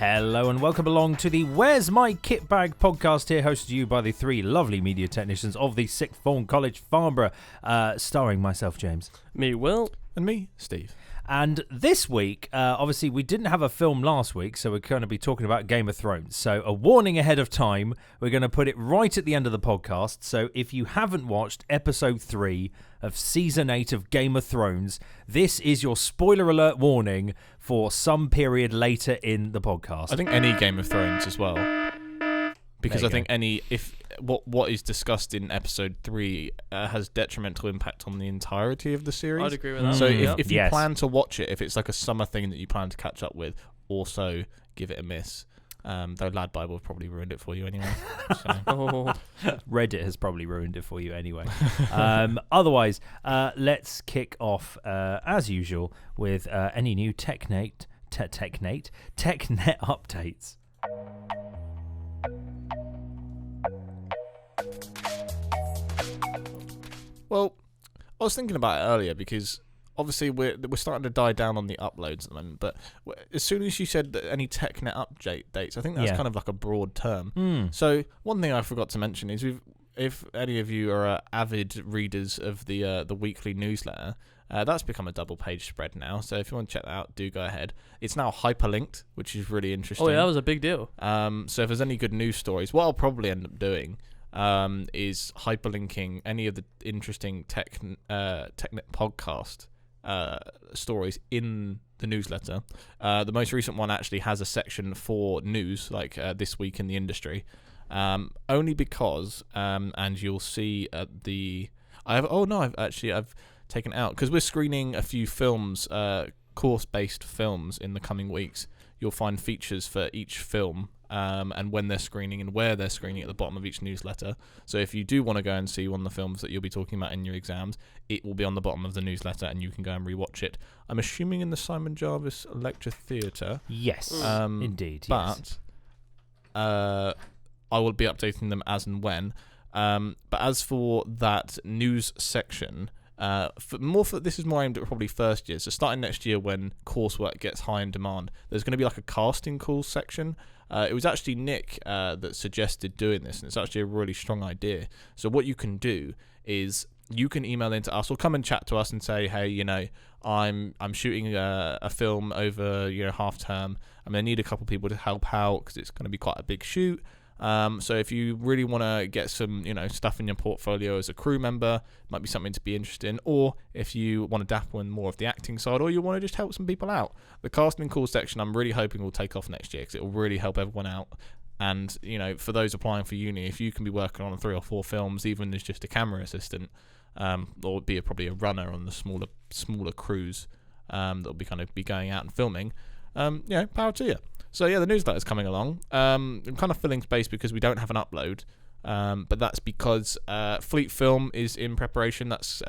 Hello and welcome along to the Where's My Kit Bag podcast here, hosted to you by the three lovely media technicians of the Sixth Form College, Farnborough, starring myself, James. Me, Will. And me, Steve. And this week, obviously, we didn't have a film last week, so we're going to be talking about Game of Thrones. So a warning ahead of time, we're going to put it right at the end of the podcast. So if you haven't watched episode 3 of season 8 of Game of Thrones, this is your spoiler alert warning for some period later in the podcast. I think any Game of Thrones as well. Because I think what is discussed in episode 3 has detrimental impact on the entirety of the series. I'd agree with that. So if you plan to watch it, if it's like a summer thing that you plan to catch up with, also give it a miss. Though Lad Bible have probably ruined it for you anyway. So. Reddit has probably ruined it for you anyway. Otherwise, let's kick off, as usual, with any new TechNet updates. Well, I was thinking about it earlier because obviously we're starting to die down on the uploads at the moment. But as soon as you said that any TechNet update dates, I think that's kind of like a broad term. So one thing I forgot to mention is if any of you are avid readers of the weekly newsletter, that's become a double-page spread now. So if you want to check that out, do go ahead. It's now hyperlinked, which is really interesting. Oh yeah, that was a big deal. So if there's any good news stories, what I'll probably end up doing is hyperlinking any of the interesting TechNet podcast stories in the newsletter. The most recent one actually has a section for news, like this week in the industry. Only because, and you'll see at the, I've taken it out because we're screening a few films, course-based films in the coming weeks. You'll find features for each film. And when they're screening and where they're screening at the bottom of each newsletter. So if you do want to go and see one of the films that you'll be talking about in your exams, it will be on the bottom of the newsletter and you can go and rewatch it. I'm assuming in the Simon Jarvis Lecture Theatre. Yes, indeed. But I will be updating them as and when. But as for that news section, this is more aimed at probably first year. So starting next year when coursework gets high in demand, there's going to be like a casting calls section. It was actually Nick that suggested doing this, and it's actually a really strong idea. So what you can do is you can email into us or come and chat to us and say, hey, I'm shooting a film over half term. I'm going to need a couple people to help out because it's going to be quite a big shoot. So if you really want to get some, stuff in your portfolio as a crew member, might be something to be interested in. Or if you want to dabble in more of the acting side, or you want to just help some people out, the casting call section, I'm really hoping will take off next year because it will really help everyone out. And, for those applying for uni, if you can be working on 3 or 4 films, even as just a camera assistant, or be probably a runner on the smaller crews that'll be kind of be going out and filming, power to you. So yeah, the newsletter's coming along. I'm kind of filling space because we don't have an upload, but that's because Fleet Film is in preparation. That's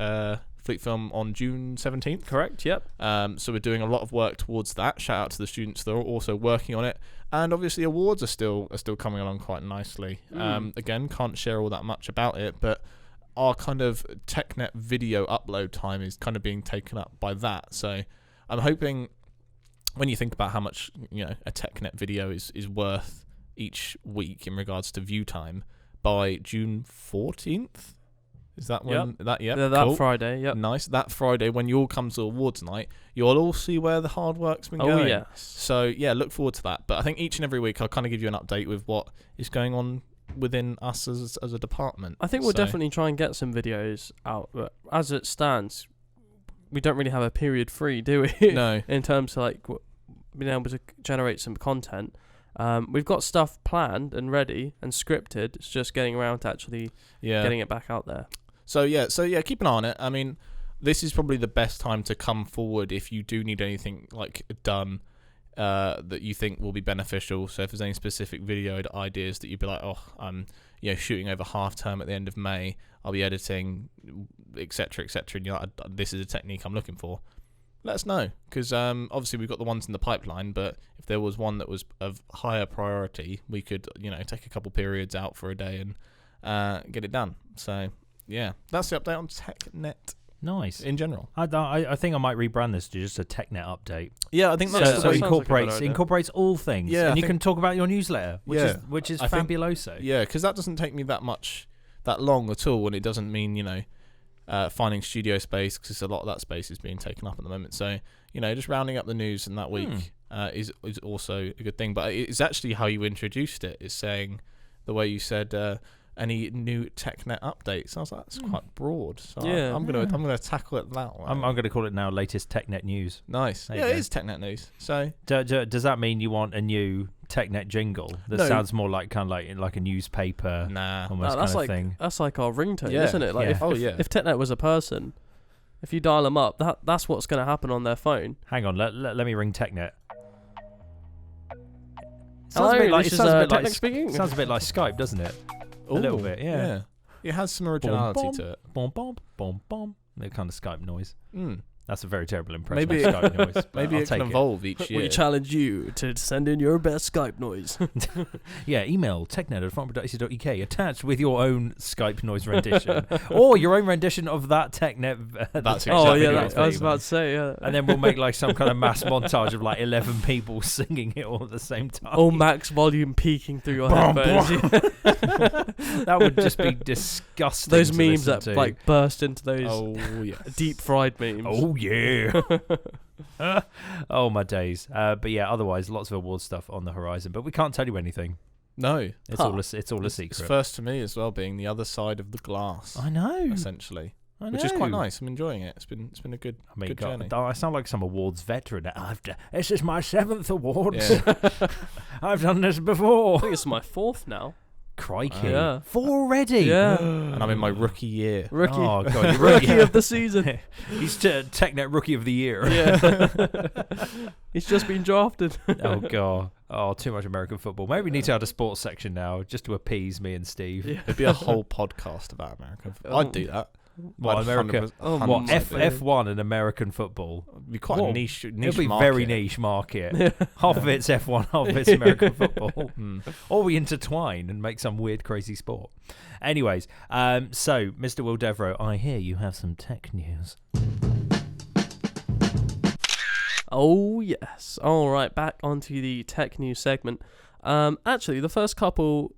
Fleet Film on June 17th. Correct, yep. So we're doing a lot of work towards that. Shout out to the students that are also working on it. And obviously awards are still coming along quite nicely. Again, can't share all that much about it, but our kind of TechNet video upload time is kind of being taken up by that. So I'm hoping, when you think about how much a TechNet video is worth each week in regards to view time, by June 14th, is that when? Yep. Cool. That Friday, yep. Nice. That Friday, when you all come to awards night, you'll all see where the hard work's been going. Oh, yes. So, yeah, look forward to that. But I think each and every week I'll kind of give you an update with what is going on within us as a department. I think we'll definitely try and get some videos out, but as it stands, we don't really have a period free, do we? No. In terms of being able to generate some content. We've got stuff planned and ready and scripted. It's just getting around to actually getting it back out there. So keep an eye on it. I mean, this is probably the best time to come forward if you do need anything done that you think will be beneficial. So if there's any specific video ideas that you'd be like, I'm shooting over half term at the end of May, I'll be editing, etc., and you're like, this is a technique I'm looking for, let us know, because obviously we've got the ones in the pipeline, but if there was one that was of higher priority, we could take a couple periods out for a day and get it done. So yeah, that's the update on TechNet Nice. in general. I think I might rebrand this to just a TechNet update. Yeah, I think that's So the it way. incorporates all things. Yeah, and I you think- can talk about your newsletter, which is I think- fabuloso. Yeah, because that doesn't take me that long at all, and it doesn't mean finding studio space, because a lot of that space is being taken up at the moment. So just rounding up the news in that week is also a good thing. But it's actually how you introduced it, is saying the way you said any new TechNet updates. I was like, that's quite broad. So Yeah. I'm gonna tackle it that way. I'm going to call it now latest TechNet news. Nice. There you Yeah, go. it is TechNet news. So Does that mean you want a new TechNet jingle that No. sounds more like like a newspaper nah. almost that's kind of like thing? that's like our ringtone, Yeah. isn't it? Like Yeah. if TechNet was a person, if you dial them up, that's what's going to happen on their phone. Hang on, let me ring TechNet. Hello, this is TechNet like speaking. sounds a bit like Skype, doesn't it? A little bit, yeah. It has some originality Boom, to it. Boom, boom, boom, boom. The kind of Skype noise. That's a very terrible impression Maybe of Skype noise. but Maybe I'll it can take evolve each year. We challenge you to send in your best Skype noise. Yeah, email technet@frontproductions.uk attached with your own Skype noise rendition or your own rendition of that TechNet. That's Oh exactly yeah, what I was about to say, yeah. And then we'll make like some kind of mass montage of like 11 people singing it all at the same time. all max volume peeking through your Brum, headphones. That would just be disgusting. Those to memes listen that to. like burst into those Oh yes. deep fried memes. Oh yeah. Oh my days. But yeah, otherwise lots of award stuff on the horizon. But we can't tell you anything. No. It's all a secret. It's first to me as well, being the other side of the glass. I know. Essentially. I know. Which is quite nice. I'm enjoying it. It's been a good, good journey. I sound like some awards veteran. This is my 7th award. Yeah. I've done this I before. think it's my 4th now. Crikey. Yeah. 4 already? Yeah. And I'm in my rookie year. Rookie. Oh, God. You're Rookie of the season. He's TechNet Rookie of the Year. Yeah. He's just been drafted. Oh, God. Oh, too much American football. Maybe we need to add a sports section now just to appease me and Steve. Yeah. It'd be a whole podcast about American football. I'd do that. What, I'd America? 100% What, my F1 and American football? It'd be quite Well, a niche It'll be market. very niche market. Half of it's F1, half of it's American football. Or we intertwine and make some weird, crazy sport. Anyways, so, Mr. Will Devereaux, I hear you have some tech news. Oh, yes. All right, back onto the tech news segment. Actually, the first couple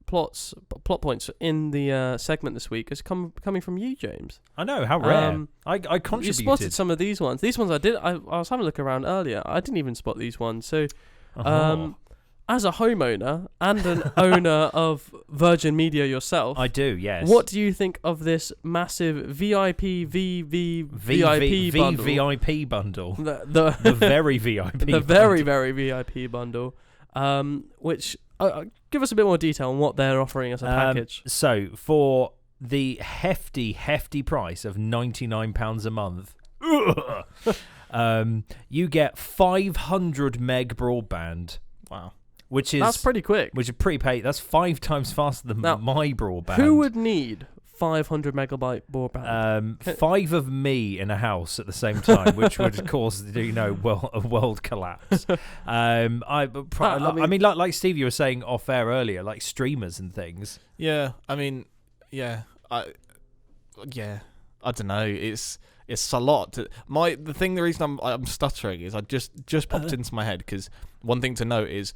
plot points in the segment this week is coming from you, James. I know, how rare. I contributed. You spotted some of these ones. These ones I was having a look around earlier. I didn't even spot these ones. So, as a homeowner and an owner of Virgin Media yourself, I do, yes. what do you think of this massive VIP bundle? VIP bundle. The The very VIP the very VIP bundle, which give us a bit more detail on what they're offering as a package. So, for the hefty price of £99 a month, you get 500 meg broadband. Wow. That's pretty quick. Which is prepaid. That's 5 times faster than Now, my broadband. Who would need 500 megabyte broadband? 5 of me in a house at the same time, which would cause a world collapse. I mean, like Steve, you were saying off air earlier, like streamers and things. Yeah, I mean, I don't know. It's a lot. The reason I'm stuttering is I just popped into my head, because one thing to note is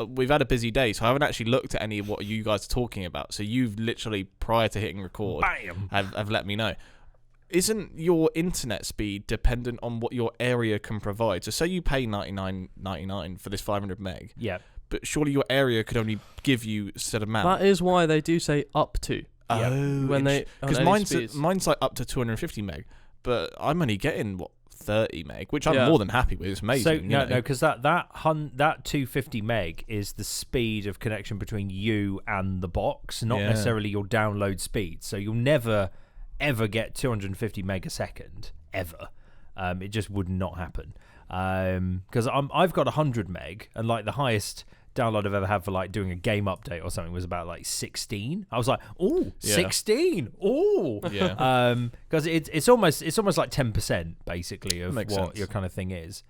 we've had a busy day, so I haven't actually looked at any of what you guys are talking about. So you've literally, prior to hitting record, Bam! have let me know. Isn't your internet speed dependent on what your area can provide? So say you pay $99.99 for this 500 meg. Yeah. But surely your area could only give you a set amount. That is why they do say up to. Oh, when they because mine's like up to 250 meg, but I'm only getting 30 meg, which I'm more than happy with. It's amazing. So no, because that 250 meg is the speed of connection between you and the box, not necessarily your download speed. So you'll never ever get 250 meg a second ever. It just would not happen. Because I've got 100 meg, and like the highest download I've ever had for like doing a game update or something was about like 16. I was like, oh, 16. Oh, yeah. Because it's almost like 10% basically of Makes what sense. your kind of thing is.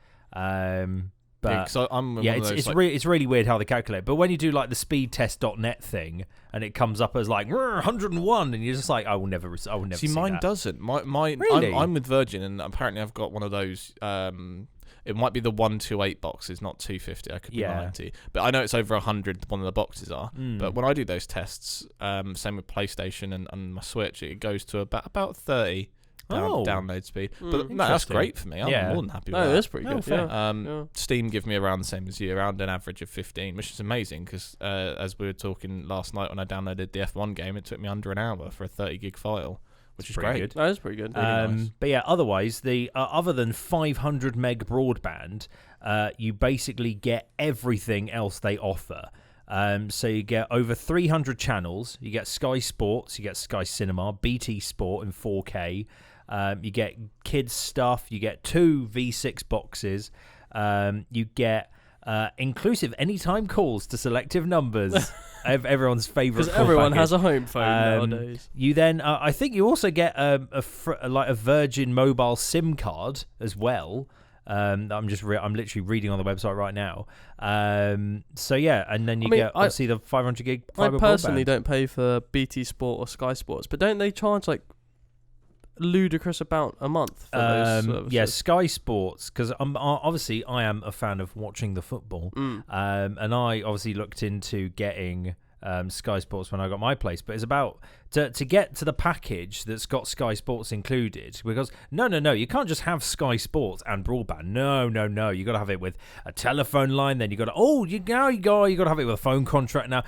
But so I'm yeah, one of those, it's really weird how they calculate. But when you do like the speedtest.net thing, and it comes up as like 101, and you're just like, I will never see mine that. doesn't. Really? I'm with Virgin, and apparently I've got one of those. It might be the 128 boxes, not 250. I could be 90, but I know it's over 100. One of the boxes are. But when I do those tests, same with PlayStation and my Switch, it goes to about 30. Download speed, but no, that's great for me. I'm more than happy with that. That's pretty good. Yeah. Steam give me around the same as you, around an average of 15, which is amazing because as we were talking last night when I downloaded the F1 game, it took me under an hour for a 30 gig file, which is great. Good. That is pretty good. Really nice. But yeah, otherwise, the other than 500 meg broadband, you basically get everything else they offer. So you get over 300 channels. You get Sky Sports, you get Sky Cinema, BT Sport in 4K. You get kids stuff. You get 2 V6 boxes. You get inclusive anytime calls to selective numbers. Everyone's favorite. Because everyone has a home phone nowadays. You then, I think, you also get a Virgin mobile SIM card as well. I'm literally reading on the website right now. So yeah, and then you get obviously the 500 gig fiber. I personally broadband. don't pay for BT Sport or Sky Sports, but don't they charge like ludicrous amount a month for those services? Yeah, Sky Sports, because obviously I am a fan of watching the football, and I obviously looked into getting Sky Sports when I got my place, but it's about to get to the package that's got Sky Sports included, because no, you can't just have Sky Sports and broadband. No, you got to have it with a telephone line. Then you got to you got to have it with a phone contract now.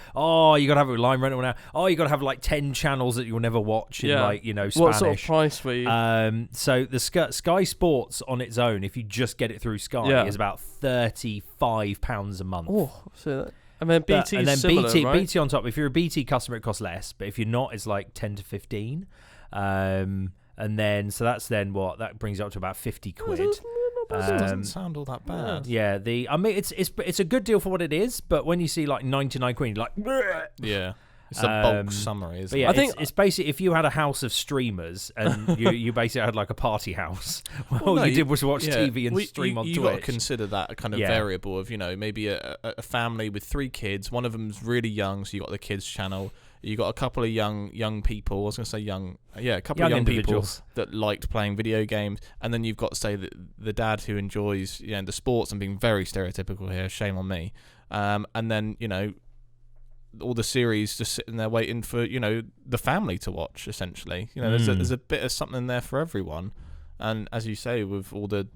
You got to have it with line rental now. You got to have like 10 channels that you'll never watch in Spanish. What sort of price were you? So the Sky Sports on its own, if you just get it through Sky, is about £35 a month. Oh, so that. And then BT is similar, right? BT on top. If you're a BT customer, it costs less. But if you're not, it's like 10 to 15. And then, so that's then what? That brings it up to about 50 quid. It doesn't sound all that bad. Yeah, it's a good deal for what it is. But when you see like 99 quid, you're like, bleh. Yeah. It's a bulk summary, isn't it? Yeah, I think it's basically if you had a house of streamers and you basically had like a party house, all you did was watch TV and stream on Twitch. You've got to consider that kind of variable of, maybe a family with 3 kids. One of them's really young, so you got the kids channel. You got a couple of young people. I was going to say a couple of young people that liked playing video games, and then you've got, say, the dad who enjoys the sports. I'm being very stereotypical here. Shame on me. And then all the series just sitting there waiting for the family to watch. Essentially, there's a bit of something there for everyone, and as you say, with all the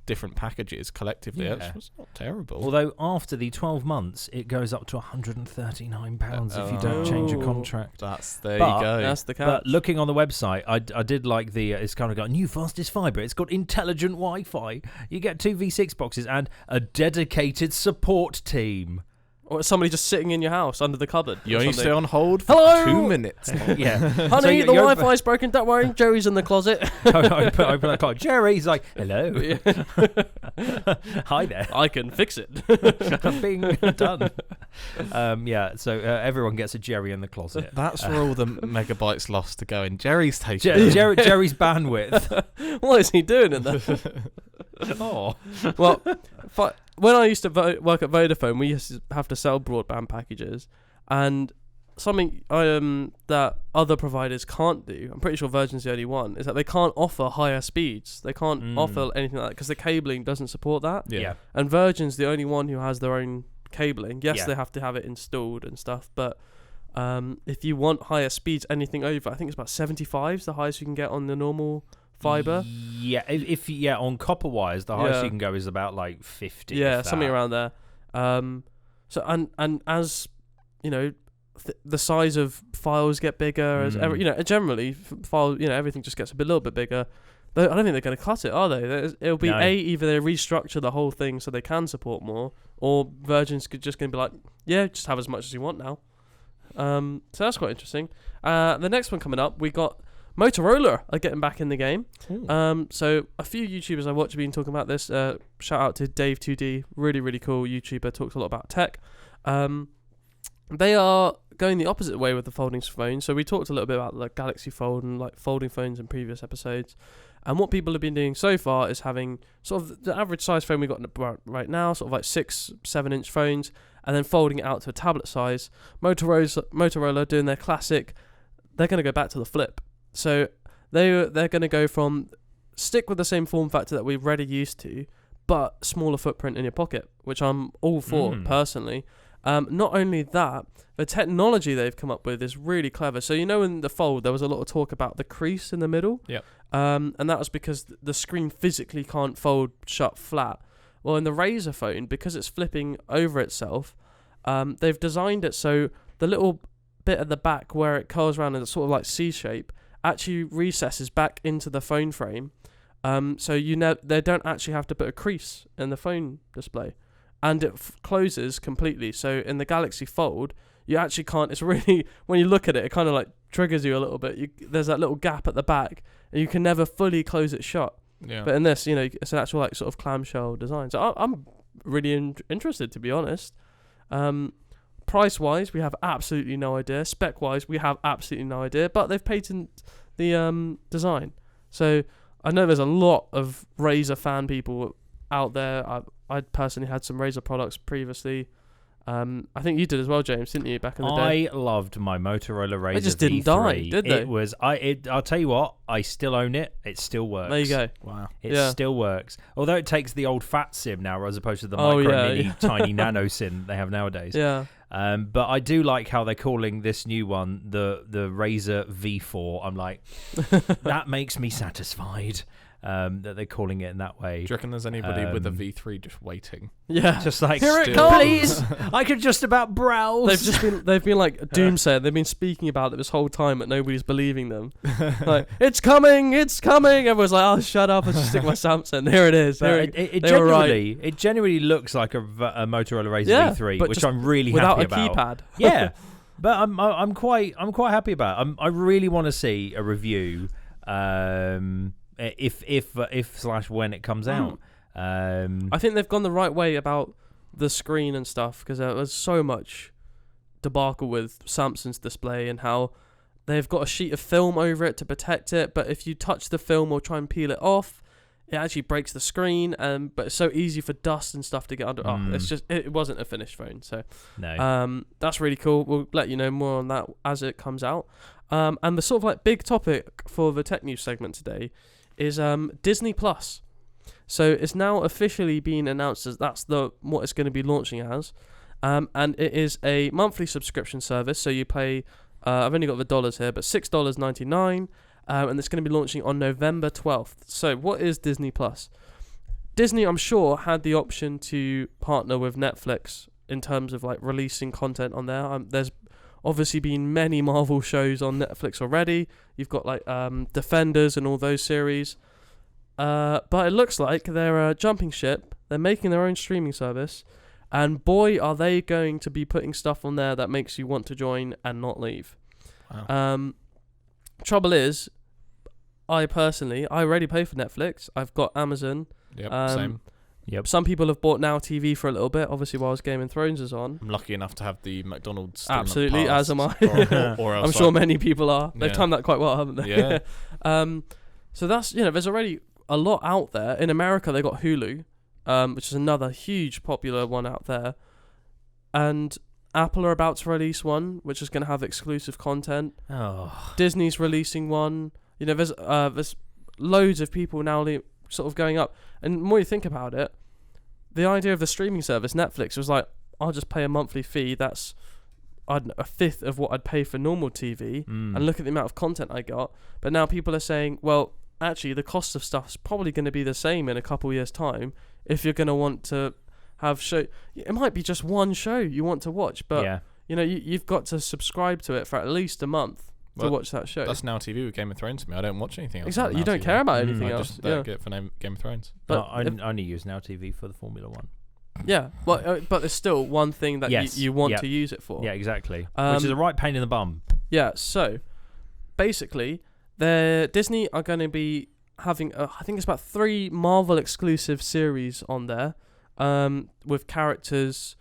different packages collectively, it's not terrible. Although after the 12 months, it goes up to £139 if you don't change your contract. There you go. That's the catch. But looking on the website, I did like it's kind of got new fastest fibre. It's got intelligent Wi-Fi. You get 2 V6 boxes and a dedicated support team. Or somebody just sitting in your house under the cupboard. You only stay on hold for Hello? 2 minutes. Yeah. Honey, the Wi-Fi's broken. Don't worry. Jerry's in the closet. I open that closet. Jerry's like, hello. Hi there. I can fix it. Being done. So everyone gets a Jerry in the closet. That's where all the megabytes lost to go in. Jerry's taking Jerry's bandwidth. What is he doing in there? Well, when I used to work at Vodafone, we used to have to sell broadband packages, and something that other providers can't do, I'm pretty sure Virgin's the only one, is that they can't offer higher speeds. They can't offer anything like that because the cabling doesn't support that. Yeah. And Virgin's the only one who has their own cabling. Yes, they have to have it installed and stuff, but if you want higher speeds, anything over, I think it's about 75 is the highest you can get on the normal fiber. Yeah, if on copper wires, the highest you can go is about like 50. Yeah, something around there. So and as the size of files get bigger, as generally file, everything just gets a little bit bigger. I don't think they're going to cut it, are they? It'll be either they restructure the whole thing so they can support more, or Virgin's just going to be like, just have as much as you want now. So that's quite interesting. The next one coming up, we got Motorola are getting back in the game. So a few YouTubers I watch have been talking about this. Shout out to Dave2D, really, really cool YouTuber, talks a lot about tech. They are going the opposite way with the folding phone. So we talked a little bit about the Galaxy Fold and like folding phones in previous episodes. And what people have been doing so far is having sort of the average size phone we got right now, sort of like 6-7 inch phones, and then folding it out to a tablet size. Motorola doing their classic, they're going to go back to the flip. So they're going to go from stick with the same form factor that we're already used to, but smaller footprint in your pocket, which I'm all for personally. Not only that, the technology they've come up with is really clever. So in the Fold, there was a lot of talk about the crease in the middle. Yep. And that was because the screen physically can't fold shut flat. Well, in the Razer phone, because it's flipping over itself, they've designed it so the little bit at the back where it curls around in a sort of like C shape actually recesses back into the phone frame. So they don't actually have to put a crease in the phone display. And it closes completely. So in the Galaxy Fold, you actually can't. It's really, when you look at it, it kind of like triggers you a little bit. There's that little gap at the back, and you can never fully close it shut. Yeah. But in this, it's an actual like sort of clamshell design. So I'm really interested, to be honest. Price wise, we have absolutely no idea. Spec wise, we have absolutely no idea. But they've patented the design. So I know there's a lot of Razer fan people out there. I personally had some Razer products previously. I think you did as well, James, didn't you, back in the day? I loved my Motorola Razer They just V3. didn't die, did they? I'll tell you what, I still own it. It still works. There you go. Wow. It still works. Although it takes the old fat SIM now as opposed to the mini tiny nano SIM they have nowadays. Yeah. But I do like how they're calling this new one the Razer V4. I'm like, that makes me satisfied. That they're calling it in that way. Do you reckon there's anybody with a V3 just waiting? Yeah, just like, here it comes, please. I could just about browse. They've been like doomsayer. They've been speaking about it this whole time, but nobody's believing them. Like, it's coming. Everyone's like, oh, shut up! I just stick my Samsung. Here it is. It genuinely looks like a Motorola Razer V3, which I'm really happy about. Without a keypad. Yeah, but I'm quite happy about it. I really want to see a review. If when it comes out. I think they've gone the right way about the screen and stuff, because there was so much debacle with Samsung's display and how they've got a sheet of film over it to protect it, but if you touch the film or try and peel it off, it actually breaks the screen. But it's so easy for dust and stuff to get under. It wasn't a finished phone, so no. That's really cool. We'll let you know more on that as it comes out. And the sort of like big topic for the tech news segment today is Disney Plus. So it's now officially been announced as that's what it's going to be launching as, and it is a monthly subscription service. So you pay, I've only got the dollars here, but $6.99, and it's going to be launching on November 12th. So what is Disney Plus? Disney, I'm sure, had the option to partner with Netflix in terms of like releasing content on there. There's obviously been many Marvel shows on Netflix already. You've got like Defenders and all those series. But it looks like they're jumping ship. They're making their own streaming service. And boy, are they going to be putting stuff on there that makes you want to join and not leave. Wow. Trouble is, I already pay for Netflix. I've got Amazon. Yep, same. Yep. Some people have bought Now TV for a little bit, obviously whilst Game of Thrones is on. I'm lucky enough to have the McDonald's still absolutely, in the past, as am I. or else I'm sure many people are. They've Yeah. timed that quite well, haven't they? Yeah. So that's, there's already a lot out there. In America, they got Hulu, which is another huge popular one out there. And Apple are about to release one, which is going to have exclusive content. Oh. Disney's releasing one. There's loads of people now sort of going up. And the more you think about it, the idea of the streaming service, Netflix, was like, I'll just pay a monthly fee. That's, I don't know, a fifth of what I'd pay for normal TV. And look at the amount of content I got. But now people are saying, well, actually, the cost of stuff is probably going to be the same in a couple years' time if you're going to want to have show. It might be just one show you want to watch, but you've got to subscribe to it for at least a month to watch that show. That's Now TV with Game of Thrones to me. I don't watch anything else. Exactly, you don't care about anything else. I just get it for Game of Thrones. But I only use Now TV for the Formula One. Yeah, well, but there's still one thing that you want to use it for. Yeah, exactly. Which is a right pain in the bum. Yeah, so basically, Disney are going to be having, I think it's about 3 Marvel exclusive series on there, with characters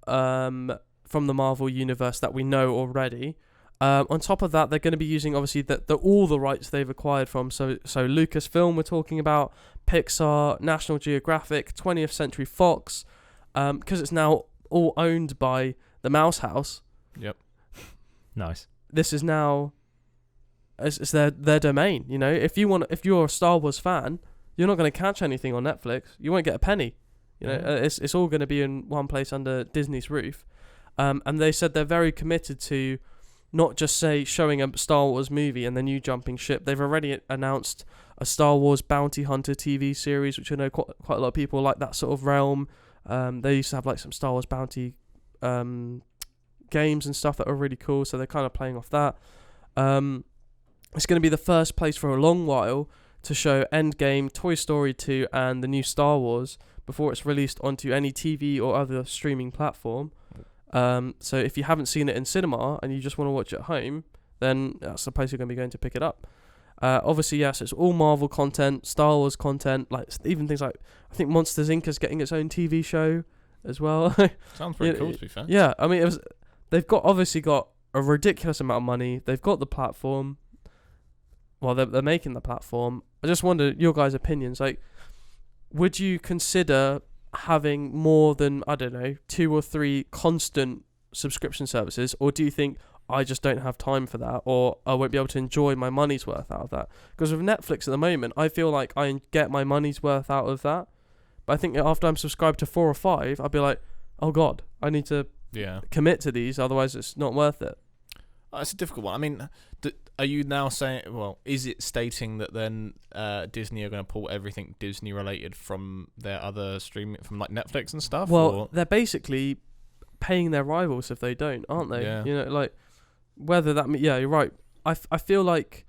from the Marvel universe that we know already. On top of that, they're going to be using obviously all the rights they've acquired from. So Lucasfilm we're talking about, Pixar, National Geographic, 20th Century Fox, because it's now all owned by the Mouse House. Yep. Nice. This is now it's their domain. You know, if you're a Star Wars fan, you're not going to catch anything on Netflix. You won't get a penny. You know, it's all going to be in one place under Disney's roof. And they said they're very committed to not just showing a Star Wars movie and then you jumping ship. They've already announced a Star Wars Bounty Hunter TV series, which I know quite a lot of people like that sort of realm. They used to have like some Star Wars Bounty games and stuff that are really cool, so they're kind of playing off that. It's going to be the first place for a long while to show Endgame, Toy Story 2 and the new Star Wars before it's released onto any TV or other streaming platform. So if you haven't seen it in cinema and you just want to watch it at home, then that's the place you're going to be going to pick it up. Obviously, yes, it's all Marvel content, Star Wars content, like even things like, I think Monsters Inc. is getting its own TV show as well. Sounds pretty cool, to be fair. Yeah, I mean, they've obviously got a ridiculous amount of money. They've got the platform. Well, they're making the platform. I just wonder your guys' opinions. Like, would you consider having more than, I don't know, 2 or 3 constant subscription services, or do you think I just don't have time for that, or I won't be able to enjoy my money's worth out of that? Because with Netflix at the moment, I feel like I get my money's worth out of that, but I think after I'm subscribed to 4 or 5, I'll be like, oh god, I need to commit to these, otherwise it's not worth it. It's a difficult one. I mean, are you now saying, well, is it stating that then Disney are going to pull everything Disney related from their other streaming, from like Netflix and stuff? Well, they're basically paying their rivals if they don't, aren't they? Yeah. You know, like, whether that, yeah, you're right. I feel like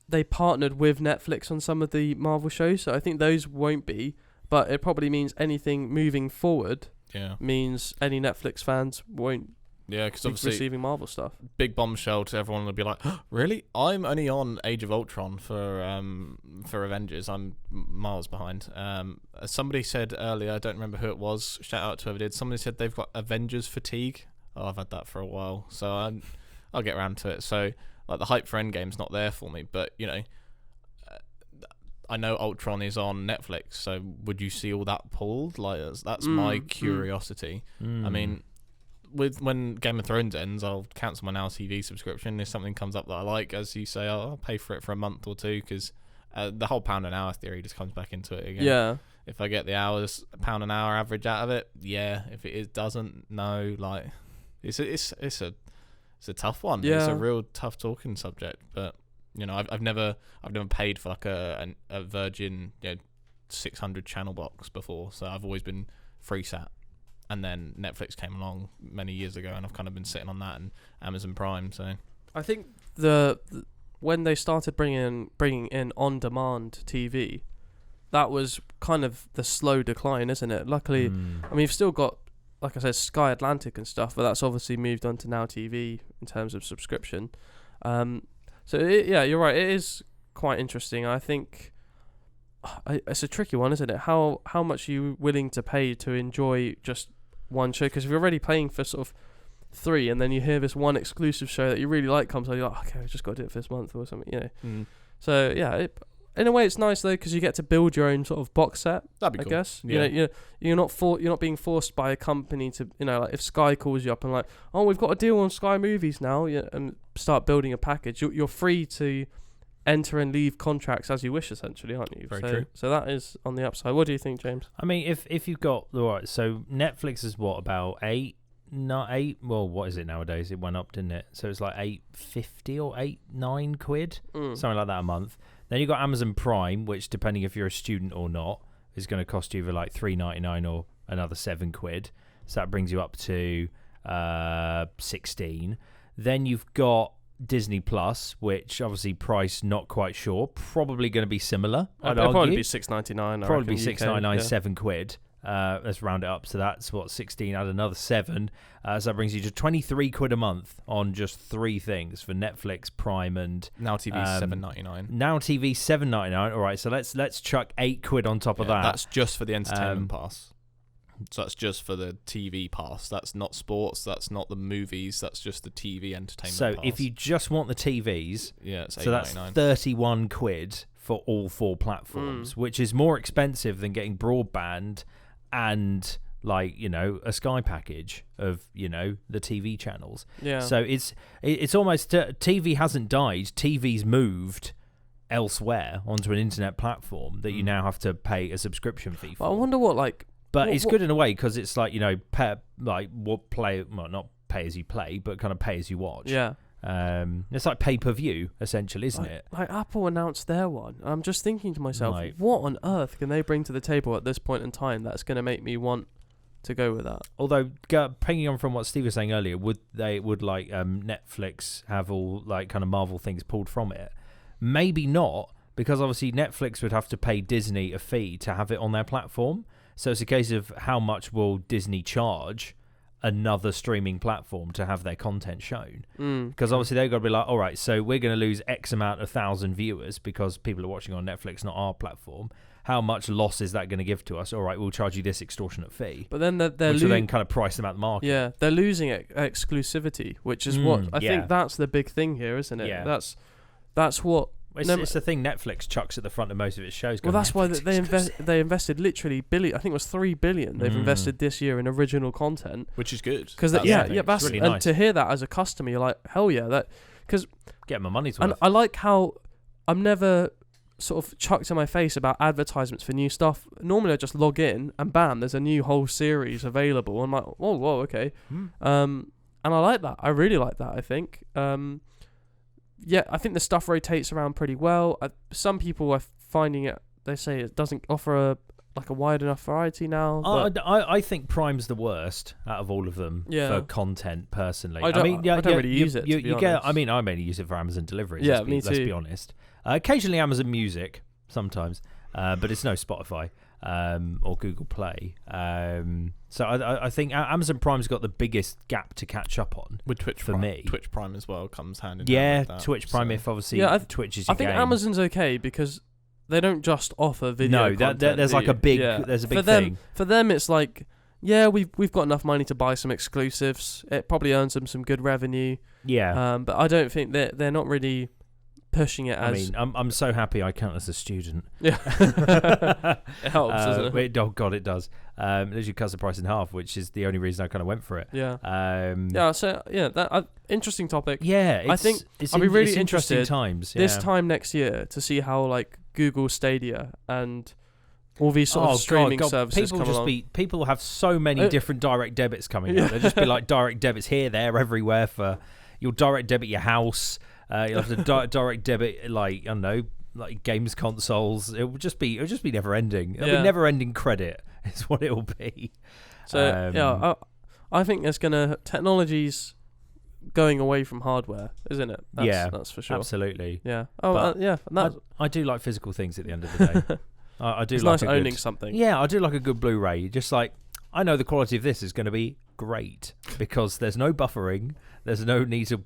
they partnered with Netflix on some of the Marvel shows, so I think those won't be, but it probably means anything moving forward means any Netflix fans won't because obviously receiving Marvel stuff. Big bombshell to everyone will be like, oh, really? I'm only on Age of Ultron for Avengers. I'm miles behind. Somebody said earlier, I don't remember who it was, shout out to whoever did, somebody said they've got Avengers fatigue. Oh, I've had that for a while, so I'll get around to it. So like the hype for Endgame's not there for me, but you know, I know Ultron is on Netflix, so would you see all that pulled? Like that's my curiosity. I mean, when Game of Thrones ends, I'll cancel my Now TV subscription. If something comes up that I like, as you say, I'll pay for it for a month or 2, because the whole £1 an hour theory just comes back into it again. Yeah. If I get the hours, £1 an hour average out of it, yeah. If it doesn't, no. Like, it's a tough one. Yeah. It's a real tough talking subject. But you know, I've never paid for like a Virgin 600 channel box before, so I've always been free sat. And then Netflix came along many years ago, and I've kind of been sitting on that and Amazon Prime. So I think when they started bringing in on-demand TV, that was kind of the slow decline, isn't it? Luckily, I mean, you've still got, like I said, Sky Atlantic and stuff, but that's obviously moved on to Now TV in terms of subscription. So you're right. It is quite interesting. I think it's a tricky one, isn't it? How much are you willing to pay to enjoy just one show? Because if you're already paying for sort of 3, and then you hear this one exclusive show that you really like comes on, you're like, okay, I just got to do it for this month or something, you know. So yeah, in a way it's nice though, because you get to build your own sort of box set. That'd be cool. I guess. Yeah. You know, you're not being forced by a company to, you know, like if Sky calls you up and like, oh, we've got a deal on Sky Movies now, and start building a package. You're free to enter and leave contracts as you wish, essentially, aren't you? Very true. So that is on the upside. What do you think, James? I mean, if you've got, right, so Netflix is what, about 8, well, what is it nowadays? It went up, didn't it? So it's like £8.50 or £9, something like that a month. Then you've got Amazon Prime, which, depending if you're a student or not, is going to cost you either like $3.99 or another £7. So that brings you up to 16. Then you've got Disney Plus, which obviously price not quite sure, probably going to be similar. It'll probably be $6.99. Probably be $6.99, £7. Let's round it up. So that's what, 16, add another 7. So that brings you to £23 a month on just 3 things for Netflix, Prime, and Now TV $7.99. Now TV $7.99. All right, so let's chuck £8 on top of that. That's just for the entertainment pass. So that's just for the TV pass. That's not sports. That's not the movies. That's just the TV entertainment So pass. if you just want the TVs, it's so that's £31 for all 4 platforms, which is more expensive than getting broadband and a Sky package of the TV channels. Yeah. So it's almost TV hasn't died. TV's moved elsewhere onto an internet platform that you now have to pay a subscription fee for. But I wonder what But it's good in a way because it's not pay as you play, but kind of pay as you watch. Yeah. It's like pay-per-view essentially, isn't it? Like Apple announced their one. I'm just thinking to myself, Right. what on earth can they bring to the table at this point in time that's going to make me want to go with that? Although, pinging on from what Steve was saying earlier, would Netflix have all kind of Marvel things pulled from it? Maybe not, because obviously Netflix would have to pay Disney a fee to have it on their platform. So it's a case of how much will Disney charge another streaming platform to have their content shown? Because obviously they've got to be like, all right, so we're going to lose X amount of thousand viewers because people are watching on Netflix, not our platform. How much loss is that going to give to us? All right, we'll charge you this extortionate fee. But then which will then kind of price them out the market. Yeah, they're losing exclusivity, which is what I think that's the big thing here, isn't it? Yeah. That's what. It's the thing Netflix chucks at the front of most of its shows. Well, that's why Netflix they invested literally billion. I think it was $3 billion they've invested this year in original content, which is good. Because that's really and nice. to hear that as a customer, you're like, hell yeah, that because get my money's and worth. I like how I'm never sort of chucked in my face about advertisements for new stuff. Normally, I just log in and bam, there's a new whole series available. I'm like, whoa, okay. And I like that. I really like that. I think. Yeah, I think the stuff rotates around pretty well. Some people are finding it. They say it doesn't offer a wide enough variety now. I think Prime's the worst out of all of them for content. Personally, I don't really use it. You get. I mean, I mainly use it for Amazon deliveries. Yeah, me too. Let's be honest. Occasionally Amazon Music, sometimes, but it's no Spotify or Google Play. So I think Amazon Prime's got the biggest gap to catch up on with Twitch for Prime. me. Twitch Prime as well comes hand in hand. Yeah, with that, Twitch Prime. If obviously Twitch is your I think game. Amazon's okay because they don't just offer video. No, there's like a big there's a big thing. For them, it's like, yeah, we've got enough money to buy some exclusives. It probably earns them some good revenue. Yeah. But I don't think they're not really pushing it as. I mean, I'm so happy I count as a student. Yeah. It helps, doesn't it? Oh God, it does. It literally cuts the price in half, which is the only reason I kind of went for it. Yeah. Interesting topic. Yeah, I think it's I'll be really interesting interested times. This time next year to see how Google Stadia and all these sort of streaming services come along. People have so many different direct debits coming out. They'll just be like direct debits here, there, everywhere for you'll direct debit your house. You'll have to direct debit I don't know, games consoles. It'll just be never ending. It'll be never ending credit is what it will be. So I think there's technology's going away from hardware, isn't it? That's for sure. Absolutely. Yeah. I do like physical things at the end of the day. I do. It's like nice owning something. Yeah, I do like a good Blu-ray. Just I know the quality of this is going to be great because there's no buffering. There's no need to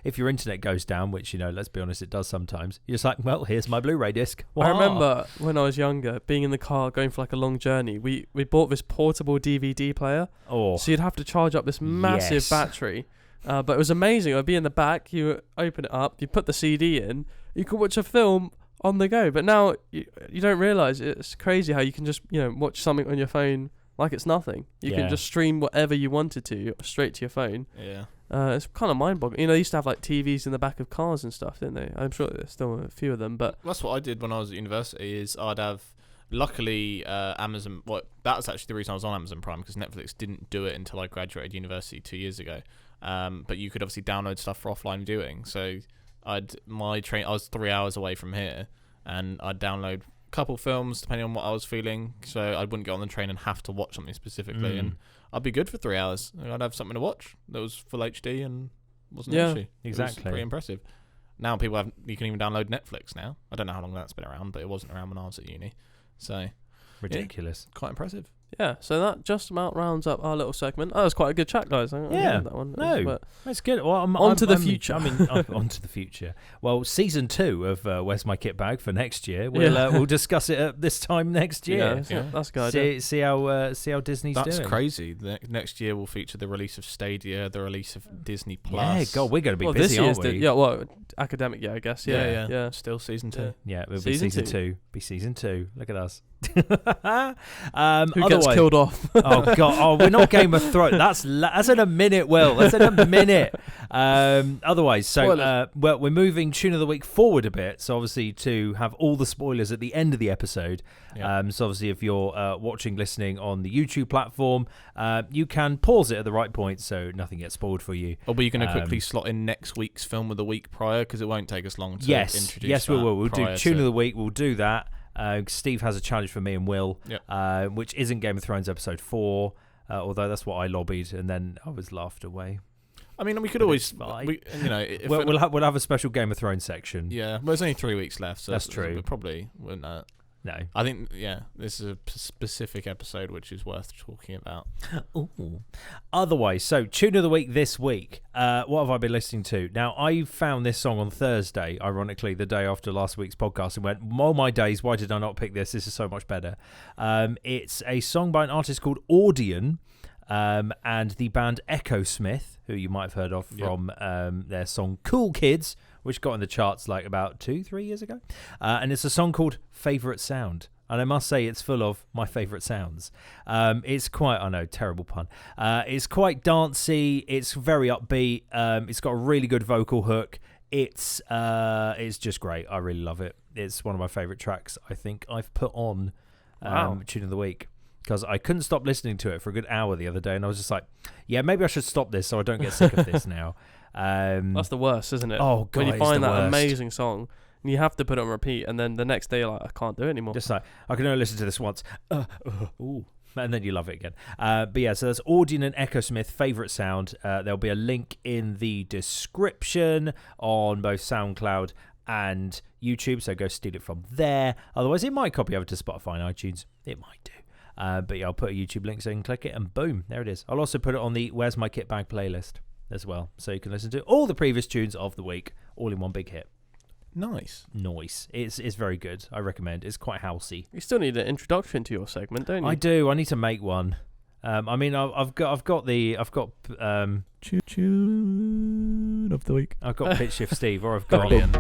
if your internet goes down, which let's be honest, it does sometimes. You're just like, well, here's my Blu-ray disc. I remember when I was younger, being in the car going for a long journey. We bought this portable DVD player. Oh, so you'd have to charge up this massive battery. But it was amazing. I'd be in the back. You open it up. You put the CD in. You could watch a film on the go. But now you don't realize it's crazy how you can just watch something on your phone like it's nothing. You can just stream whatever you wanted to straight to your phone. Yeah. It's kind of mind-boggling. They used to have TVs in the back of cars and stuff, didn't they? I'm sure there's still a few of them, but that's what I did when I was at university. Is I'd have, luckily, Amazon. Well, that's actually the reason I was on Amazon Prime because Netflix didn't do it until I graduated university 2 years ago. But you could obviously download stuff for offline viewing. So I was 3 hours away from here, and I'd download a couple films depending on what I was feeling. So I wouldn't get on the train and have to watch something specifically and I'd be good for 3 hours. I'd have something to watch that was full HD and wasn't an issue. Exactly. It was pretty impressive. Now you can even download Netflix now. I don't know how long that's been around, but it wasn't around when I was at uni. So ridiculous. Quite impressive. Yeah, so that just about rounds up our little segment. That was quite a good chat, guys. I enjoyed that one. But That's good. Well, on to the future. On to the future. Well, season 2 of Where's My Kit Bag for next year. We'll discuss it at this time next year. That's a good idea. See how Disney's doing. That's crazy. Next year will feature the release of Stadia, the release of Disney Plus. Yeah, God, we're going to be busy, this aren't we? Academic year, I guess. Yeah. Still season 2. Yeah, it'll be season 2. Be season 2. Look at us. Who gets killed off? Oh God! Oh, we're not Game of Thrones. That's in a minute, Will. That's in a minute. Otherwise, so well, we're moving Tune of the Week forward a bit. So obviously to have all the spoilers at the end of the episode. Yeah. So obviously if you're listening on the YouTube platform, you can pause it at the right point so nothing gets spoiled for you. Or were you going to quickly slot in next week's film of the week prior, because it won't take us long to introduce. Yes, we will. We'll do Tune to... of the Week. We'll do that. Steve has a challenge for me and Will, which isn't Game of Thrones episode 4, although that's what I lobbied, and then I was laughed away. I mean, we could always, we'll have a special Game of Thrones section. Yeah, well, there's only 3 weeks left, so that's true. We probably wouldn't. No, I think this is a specific episode which is worth talking about. Ooh. Otherwise, so Tune of the Week this week. What have I been listening to? Now, I found this song on Thursday, ironically, the day after last week's podcast, and went, "Oh my days, why did I not pick this? This is so much better." It's a song by an artist called Audion, and the band Echo Smith, who you might have heard of from their song "Cool Kids," which got in the charts like about 2-3 years ago. And it's a song called Favourite Sound. And I must say it's full of my favourite sounds. It's quite, I know, terrible pun. It's quite dancey. It's very upbeat. It's got a really good vocal hook. It's just great. I really love it. It's one of my favourite tracks I think I've put on Tune of the Week. Because I couldn't stop listening to it for a good hour the other day. And I was just like, yeah, maybe I should stop this so I don't get sick of this now. That's the worst, isn't it? Oh, God, when you it's find the that worst. amazing song and you have to put it on repeat, and then the next day you're like, I can't do it anymore. Just like, I can only listen to this once. Ooh. And then you love it again. But yeah, so that's Audion and Echo Smith, favourite sound. There'll be a link in the description on both SoundCloud and YouTube, so go steal it from there. Otherwise, it might copy over to Spotify and iTunes. It might do. But yeah, I'll put a YouTube link so you can click it, and boom, there it is. I'll also put it on the Where's My Kit Bag playlist as well, so you can listen to all the previous tunes of the week, all in one big hit. Nice. It's very good. I recommend. It's quite housey. You still need an introduction to your segment, don't you? I do. I need to make one. I mean, I've got Tune of the week. I've got Pitch Shift Steve, or I've got Tune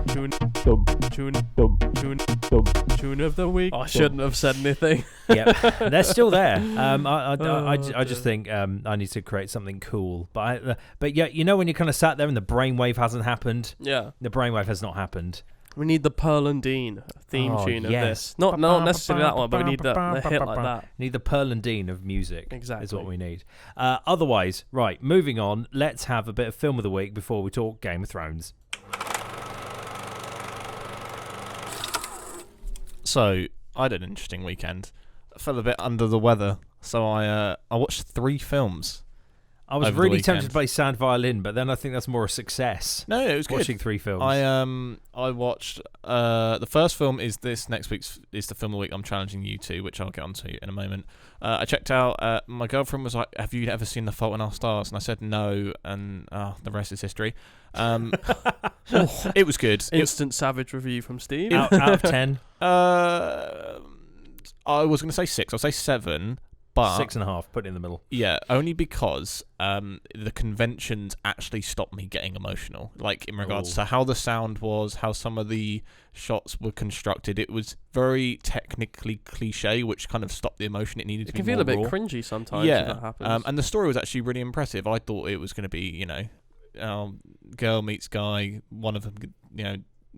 of the week. I shouldn't have said anything. Yep, they're still there. I just think I need to create something cool. But yeah, you know when you're kind of sat there and the brainwave hasn't happened. Yeah, the brainwave has not happened. We need the Pearl and Dean theme tune of this. Not necessarily that one, but we need the hit like that. Need the Pearl and Dean of music. Exactly. Is what we need. Otherwise, right, moving on, let's have a bit of film of the week before we talk Game of Thrones. So, I had an interesting weekend. I felt a bit under the weather, so I watched 3 films. I was really tempted by Sound Violin, but then I think that's more a success. No, it was good. Watching 3 films. I watched the first film is the film of the week I'm challenging you to, which I'll get onto in a moment. I checked out. My girlfriend was like, "Have you ever seen The Fault in Our Stars?" And I said no, and the rest is history. It was good. Instant savage review from Steve. Out of 10. I was going to say 6. I'll say 7. But 6.5, put it in the middle. Yeah, only because the conventions actually stopped me getting emotional. Like, in regards to how the sound was, how some of the shots were constructed. It was very technically cliche, which kind of stopped the emotion. It needed to be more raw. It can feel a bit cringy sometimes when that happens. And the story was actually really impressive. I thought it was going to be, girl meets guy, one of them,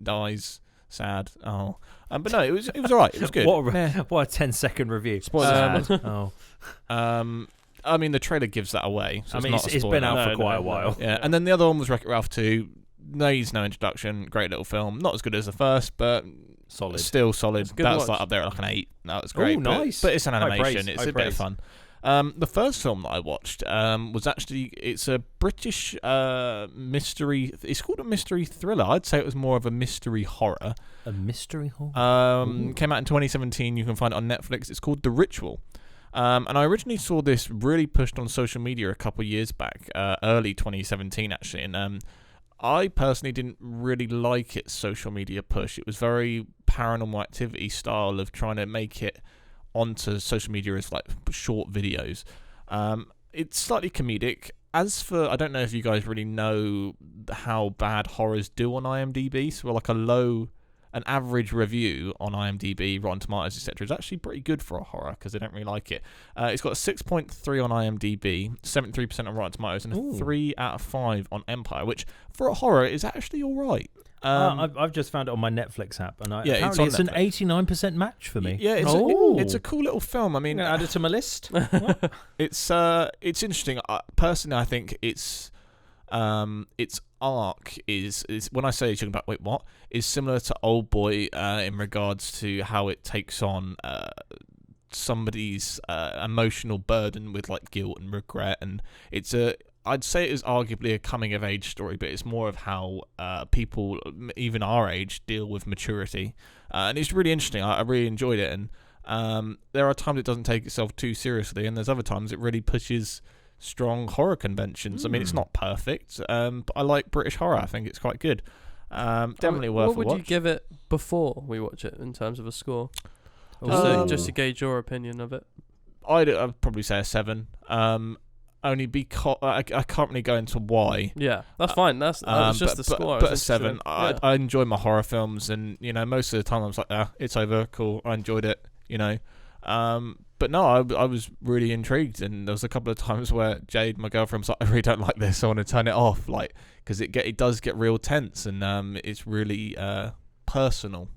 dies. Sad. But no, it was all right. It was good. What a 10-second review. Spoilers. I mean, the trailer gives that away. So it's been out for quite a while. Yeah, and then the other one was Wreck-It Ralph 2. Needs no introduction. Great little film. Not as good as the first, but solid. Still solid. That's like up there at like an 8. That was great. Oh, nice. But it's an animation. It's a bit of praise. fun. The first film that I watched was actually, it's a British mystery. It's called a mystery thriller. I'd say it was more of a mystery horror. A mystery horror? Came out in 2017. You can find it on Netflix. It's called The Ritual. And I originally saw this really pushed on social media a couple of years back, early 2017 actually, and I personally didn't really like its social media push. It was very Paranormal Activity style of trying to make it onto social media as like short videos. It's slightly comedic. As for, I don't know if you guys really know how bad horrors do on IMDb. So like an average review on IMDb, Rotten Tomatoes, etc. is actually pretty good for a horror because they don't really like it. It's got a 6.3 on IMDb, 73% on Rotten Tomatoes, and a 3 out of 5 on Empire, which for a horror is actually all right. I've just found it on my Netflix app, and apparently it's an 89% match for me. Yeah, it's a cool little film. I mean, add it to my list. It's interesting. Personally, I think its arc is when I say talking about what is similar to Old Boy in regards to how it takes on somebody's emotional burden with like guilt and regret, and I'd say it is arguably a coming-of-age story, but it's more of how people, even our age, deal with maturity. And it's really interesting. I really enjoyed it. And there are times it doesn't take itself too seriously, and there's other times it really pushes strong horror conventions. I mean, it's not perfect, but I like British horror. I think it's quite good. Definitely worth a watch. What would you give it before we watch it in terms of a score? Just to gauge your opinion of it. I'd probably say a 7. Only because I can't really go into why. Yeah, that's fine. That's just the score. But a 7. I enjoy my horror films, and most of the time I was like, it's over, cool. I enjoyed it, But no, I was really intrigued, and there was a couple of times where Jade, my girlfriend, was like, I really don't like this. I want to turn it off, like, because it does get real tense, and it's really personal.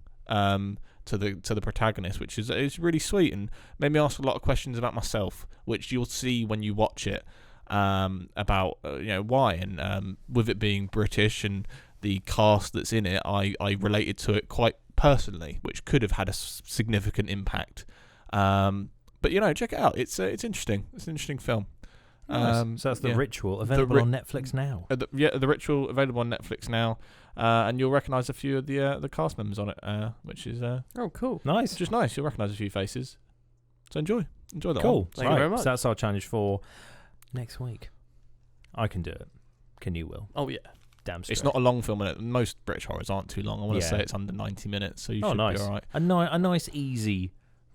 To the protagonist, which is really sweet, and made me ask a lot of questions about myself, which you'll see when you watch it, about why, and with it being British and the cast that's in it, I related to it quite personally, which could have had a significant impact. But check it out. It's interesting. It's an interesting film. Nice. So that's The Ritual, available on Netflix now. The Ritual, available on Netflix now, and you'll recognise a few of the cast members on it, which is cool, nice, just nice. You'll recognise a few faces, so enjoy that. Cool. Thank you very much. So that's our challenge for next week. I can do it. Can you, Will? Oh yeah, damn straight. It's not a long film, and most British horrors aren't too long. I want to say it's under 90 minutes, so you should be all right. A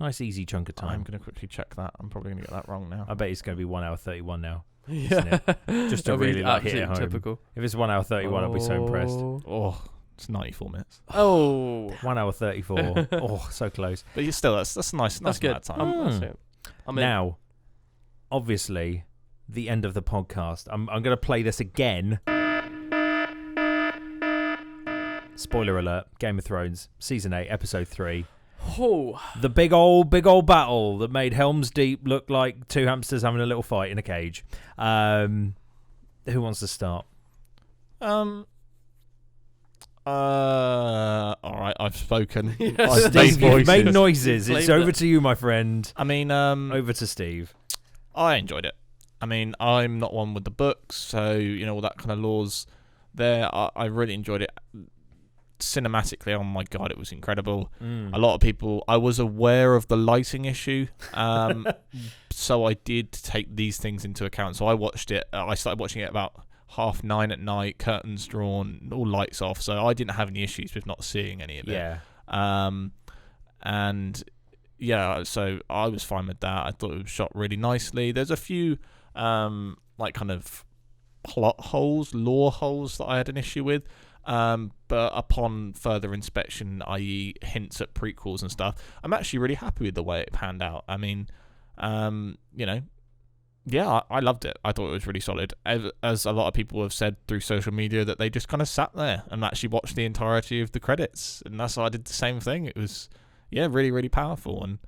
nice easy chunk of time. I'm going to quickly check that. I'm probably going to get that wrong now. I bet it's going to be 1 hour 31 now. Yeah. Just to really hit it home. Typical. If it's 1 hour 31, I'll be so impressed. Oh, it's 94 minutes. 1 hour 34. So close. But still, that's nice. That's good. Time. Now, obviously, the end of the podcast. I'm going to play this again. Spoiler alert, Game of Thrones, Season 8, Episode 3. Oh. The big old battle that made Helm's Deep look like two hamsters having a little fight in a cage. Who wants to start? All right, I've spoken. Yes. Steve, you've made noises. It's over to you, my friend. I mean, over to Steve. I enjoyed it. I mean, I'm not one with the books, so all that kind of laws there. I really enjoyed it. Cinematically, oh my god, it was incredible. A lot of people, I was aware of the lighting issue, so I did take these things into account. So I started watching it about 9:30 at night, curtains drawn, all lights off, so I didn't have any issues with not seeing any of it. And yeah, so I was fine with that. I thought it was shot really nicely. There's a few like kind of plot holes, lore holes that I had an issue with. But upon further inspection, i.e. hints at prequels and stuff, I'm actually really happy with the way it panned out. I mean, yeah, I loved it. I thought it was really solid. As a lot of people have said through social media, that they just kind of sat there and actually watched the entirety of the credits. And that's why I did the same thing. It was, really, really powerful. And,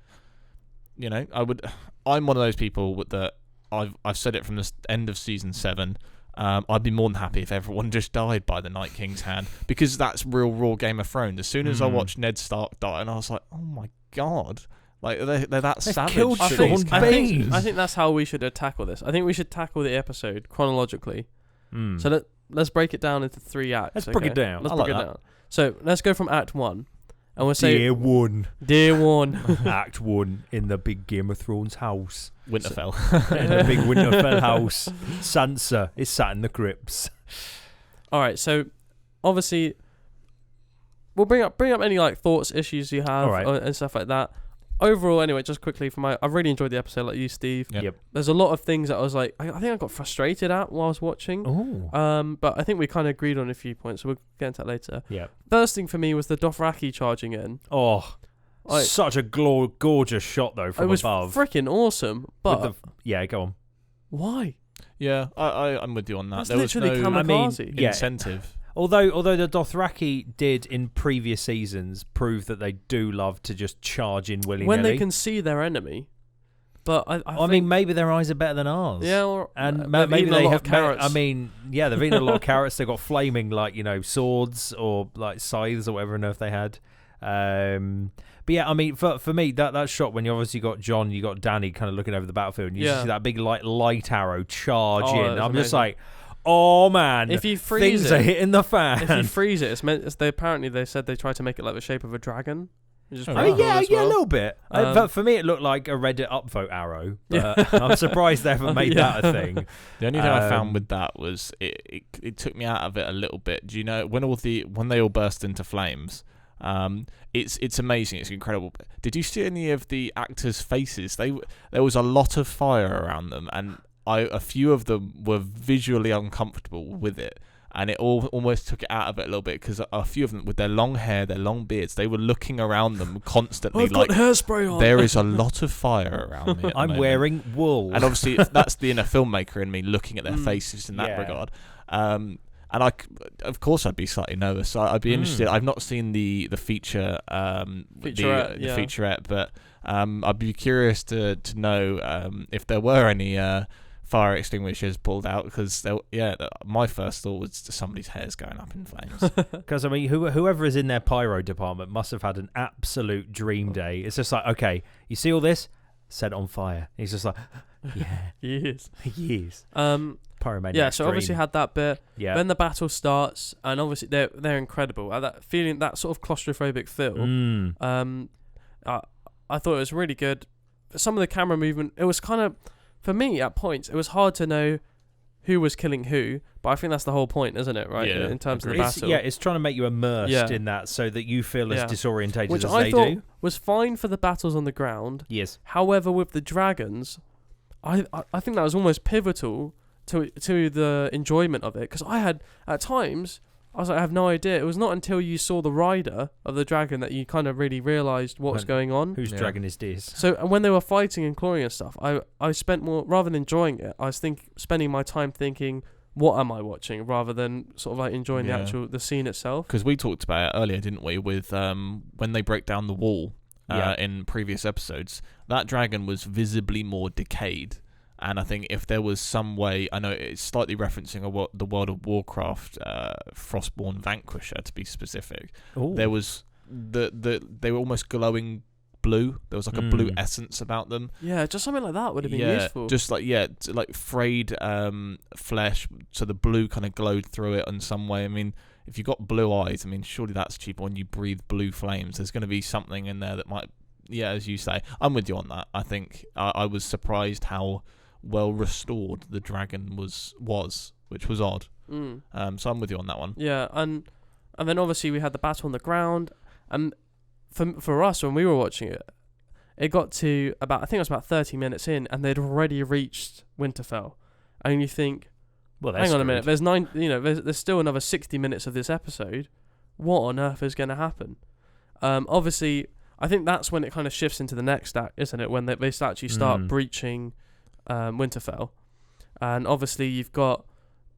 I'm one of those people that I've said it from the end of season 7. I'd be more than happy if everyone just died by the Night King's hand, because that's real raw Game of Thrones. As soon as I watched Ned Stark die, and I was like, oh my god, like they're that savage. Killed I Sean think that's how we should tackle this. I think we should tackle the episode chronologically. So let's break it down into 3 acts. Let's break it down. Let's break it down. So let's go from Act 1. And we'll say, Dear one. Dear one. Act 1 in the big Game of Thrones house. Winterfell. In the big Winterfell house. Sansa is sat in the crypts. All right, so obviously we'll bring up any like thoughts, issues you have, and stuff like that. Overall, anyway, just quickly I really enjoyed the episode, like you, Steve. Yep. There's a lot of things that I was like, I think I got frustrated at while I was watching. Oh. But I think we kind of agreed on a few points, so we'll get into that later. Yeah. First thing for me was the Dothraki charging in. Oh, such a gorgeous shot though from above. It was freaking awesome. But yeah, go on. Why? Yeah, I'm with you on that. That's there was no kamikaze. incentive. Although the Dothraki did in previous seasons prove that they do love to just charge in willy-nilly. When they can see their enemy. But I mean, maybe their eyes are better than ours. Yeah, and maybe they have carrots. I mean, yeah, they've eaten a lot of carrots. They've got flaming, like, swords or like scythes or whatever on earth they had. But yeah, I mean, for me, that shot when you obviously got John, you got Danny kind of looking over the battlefield, and you see that big light arrow charge in. I'm just like, oh man, if you freeze things it, are hitting the fan. If you freeze it, apparently they said they tried to make it like the shape of a dragon. I mean, yeah, a little bit. But for me, it looked like a Reddit upvote arrow. But I'm surprised they haven't made that a thing. The only thing I found with that was it took me out of it a little bit. Do you know when they all burst into flames? It's amazing. It's incredible. Did you see any of the actors' faces? There was a lot of fire around them, and a few of them were visually uncomfortable with it. And it almost took it out of it a little bit because a few of them, with their long hair, their long beards, they were looking around them constantly. I've got hairspray on. There is a lot of fire around me. I'm wearing wool, and obviously that's the inner filmmaker in me looking at their faces in that regard. And of course, I'd be slightly nervous. I'd be interested. I've not seen the feature, featurette, but I'd be curious to know if there were any fire extinguishers pulled out, because my first thought was somebody's hair's going up in flames. Because I mean, whoever is in their pyro department must have had an absolute dream day. It's just like, okay, you see all this, set it on fire. He's just like, yeah, he is. Pyromaniac. Yeah, so obviously had that bit. Yeah. Then the battle starts, and obviously they're incredible. That feeling, that sort of claustrophobic feel. I thought it was really good. Some of the camera movement, it was kind of, for me at points, it was hard to know who was killing who, but I think that's the whole point, isn't it? Right? Yeah, in terms of the battle. It's trying to make you immersed in that, so that you feel as disorientated Which as I they thought do. Was fine for the battles on the ground. Yes. However, with the dragons, I think that was almost pivotal to the enjoyment of it, because I had at times I was like, I have no idea. It was not until you saw the rider of the dragon that you kind of really realised what was going on. Whose dragon is this? So when they were fighting and clawing and stuff, I spent more, rather than enjoying it, I was spending my time thinking, what am I watching, rather than sort of like enjoying the scene itself. Because we talked about it earlier, didn't we, with when they break down the wall in previous episodes, that dragon was visibly more decayed. And I think if there was some way, I know it's slightly referencing the World of Warcraft Frostborn Vanquisher, to be specific. Ooh. There was they were almost glowing blue. There was like a blue essence about them. Yeah, just something like that would have been useful. Just like frayed flesh, so the blue kind of glowed through it in some way. I mean, if you've got blue eyes, I mean, surely that's cheap. When you breathe blue flames, there's going to be something in there that might, as you say. I'm with you on that. I think I was surprised how well restored the dragon was, which was odd. So I'm with you on that one. Yeah, and then obviously we had the battle on the ground, and for us when we were watching it, it got to I think it was about 30 minutes in, and they'd already reached Winterfell, and you think, well, hang on a minute, there's there's still another 60 minutes of this episode. What on earth is going to happen? Obviously, I think that's when it kind of shifts into the next act, isn't it? When they actually start breaching Winterfell, and obviously you've got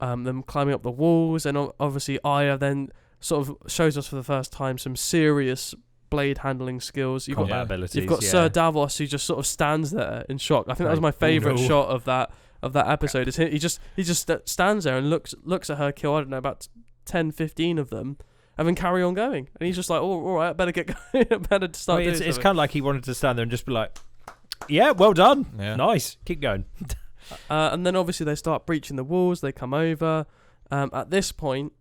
them climbing up the walls, and obviously Arya then sort of shows us for the first time some serious blade handling skills. You've combat abilities. You've got Sir Davos, who just sort of stands there in shock. I think that was my favourite shot of that episode. Is he just stands there and looks at her, kill, I don't know, about 10-15 of them, and then carry on going, and he's just like, all right, better get going, better start. It's kind of like he wanted to stand there and just be like, yeah, well done. Yeah. Nice. Keep going. And then obviously they start breaching the walls. They come over. At this point,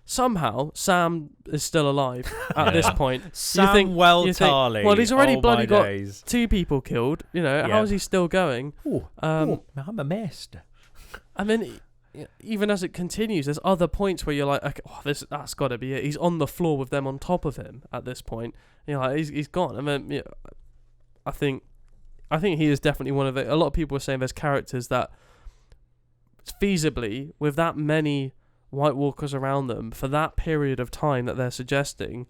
somehow Sam is still alive at this point. Samuel Tarly. Well, he's already bloody got days. 2 people killed. You know, how is he still going? I'm amazed. And then even as it continues, there's other points where you're like, okay, that's got to be it. He's on the floor with them on top of him at this point. You know, like, he's gone. I mean, I think he is definitely one of the. A lot of people are saying there's characters that feasibly, with that many White Walkers around them for that period of time that they're suggesting,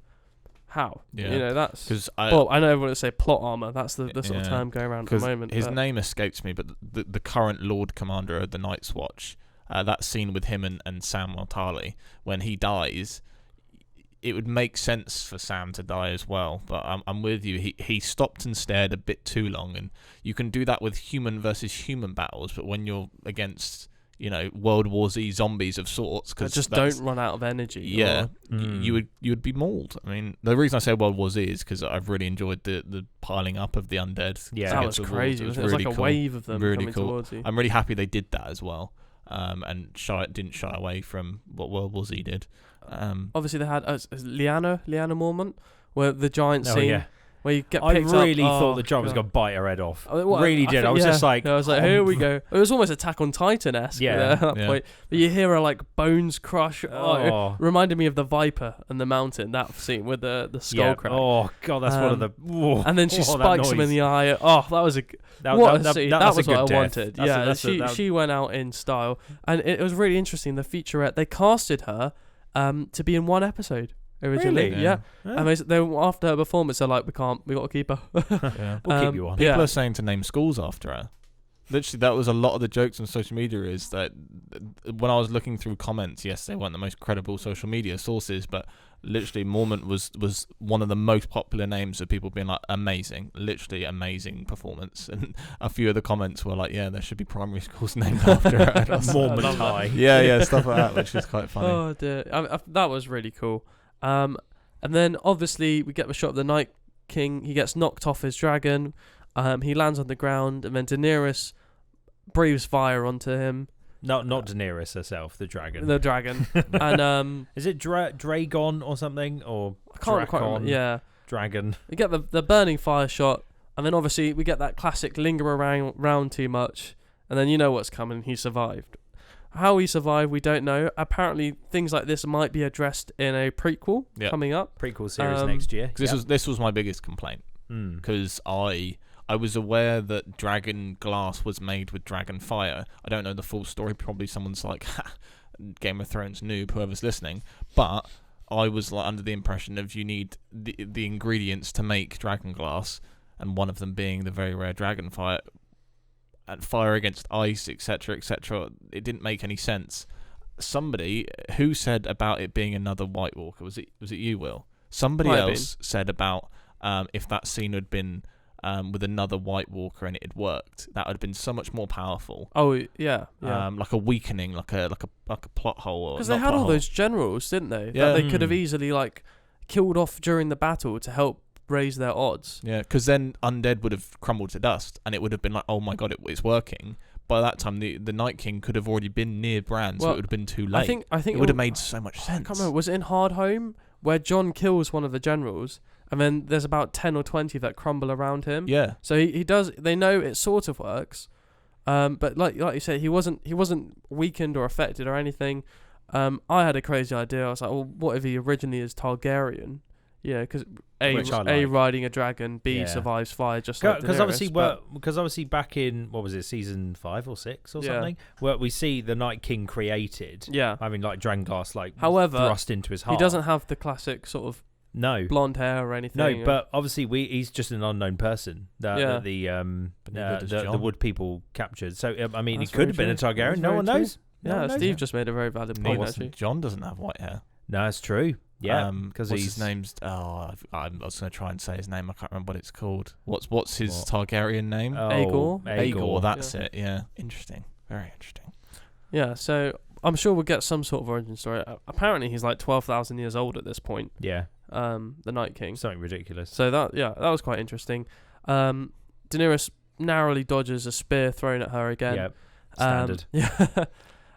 how? Yeah. You know, that's because I know everyone would say plot armor. That's the sort of term going around at the moment. His name escapes me, but the current Lord Commander of the Night's Watch, that scene with him and Sam Tarly, when he dies, it would make sense for Sam to die as well. But I'm with you. He stopped and stared a bit too long, and you can do that with human versus human battles, but when you're against, you know, World War Z zombies of sorts, because just don't run out of energy. Yeah, you would be mauled. I mean, the reason I say World War Z is because I've really enjoyed the piling up of the undead. Yeah, that was crazy. It was really like a wave of them coming towards you. I'm really happy they did that as well, and didn't shy away from what World War Z did. Obviously, they had Lyanna Mormont, where the giant scene. Yeah. Where you get picked I really up. thought the giant was going to bite her head off. Well, really did. I was just like... I was like, here we go. It was almost Attack on Titan-esque at that point. But you hear her, like, bones crush. It reminded me of the Viper and the Mountain, that scene with the skull crack. Oh, God, that's one of the... and then she spikes him in the eye. Oh, that was a... That was what I wanted. She went out in style. And it was really interesting, the featurette. They casted her to be in one episode. Originally, really? Yeah. And they after her performance, they're like, we got to keep her. We'll keep you on. People are saying to name schools after her. Literally, that was a lot of the jokes on social media. Is that when I was looking through comments, yes, they weren't the most credible social media sources, but literally, Mormont was one of the most popular names of people being like, amazing, literally amazing performance. And a few of the comments were like, yeah, there should be primary schools named after her. Mormont High. Yeah, stuff like that, which is quite funny. Oh dear, that was really cool. And then obviously we get the shot of the Night King. He gets knocked off his dragon. He lands on the ground, and then Daenerys breathes fire onto him. Not Daenerys herself, the dragon. The dragon. And is it Dragon or something, or I can't quite remember. Yeah, dragon. We get the burning fire shot, and then obviously we get that classic linger around too much, and then you know what's coming. He survived. How he survived, we don't know. Apparently, things like this might be addressed in a prequel coming up. Prequel series next year. This was my biggest complaint, because I was aware that dragon glass was made with dragon fire. I don't know the full story. Probably someone's like, Game of Thrones noob, whoever's listening. But I was like under the impression of you need the ingredients to make dragon glass, and one of them being the very rare dragon fire. And fire against ice, etc., etc. It didn't make any sense. Somebody who said about it being another White Walker, was it you, Will? Somebody else said about if that scene had been with another White Walker and it had worked, that would have been so much more powerful. Oh yeah. Like a weakening, like a plot hole. Because they had all those generals, didn't they? Yeah. That they could have easily like killed off during the battle to help raise their odds. Yeah, because then undead would have crumbled to dust, and it would have been like, oh my god, it's working. By that time, the Night King could have already been near Bran, so it would have been too late. I think it would have made so much sense. I can't remember. Was it in Hardhome where Jon kills one of the generals, and then there's about 10 or 20 that crumble around him? Yeah. So he does. They know it sort of works, but like you said, he wasn't weakened or affected or anything. I had a crazy idea. I was like, well, what if he originally is Targaryen? Yeah, because A riding a dragon, B survives fire, just like Daenerys. Because obviously back in, what was it, season 5 or 6 or something, where we see the Night King created, having like dragon glass thrust into his heart. He doesn't have the classic sort of blonde hair or anything. No, but obviously he's just an unknown person that the Wood people captured. So I mean, he could have been a Targaryen. No one knows. Yeah, Steve just made a very valid point. Actually, Jon doesn't have white hair. No, it's true. Yeah, because his name's. I was going to try and say his name. I can't remember what it's called. What's his Targaryen name? Aegor. That's it. Yeah, interesting. Very interesting. Yeah, so I'm sure we'll get some sort of origin story. Apparently, he's like 12,000 years old at this point. Yeah. The Night King. Something ridiculous. So that was quite interesting. Daenerys narrowly dodges a spear thrown at her again. Yeah. Standard.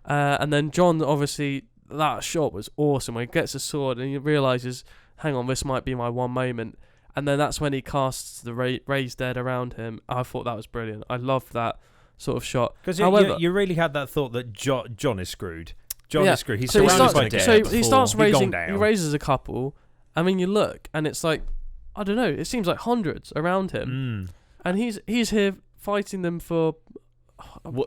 And then Jon, obviously, that shot was awesome. When he gets a sword and he realizes, hang on, this might be my one moment. And then that's when he casts the raised dead around him. I thought that was brilliant. I loved that sort of shot. Because However, you really had that thought that John is screwed. John Yeah. is screwed. He's so he surrounded starts, by dead. so he starts He's gone raising. down. He raises a couple. I mean, you look and it's like, I don't know. It seems like hundreds around him, and he's here fighting them for.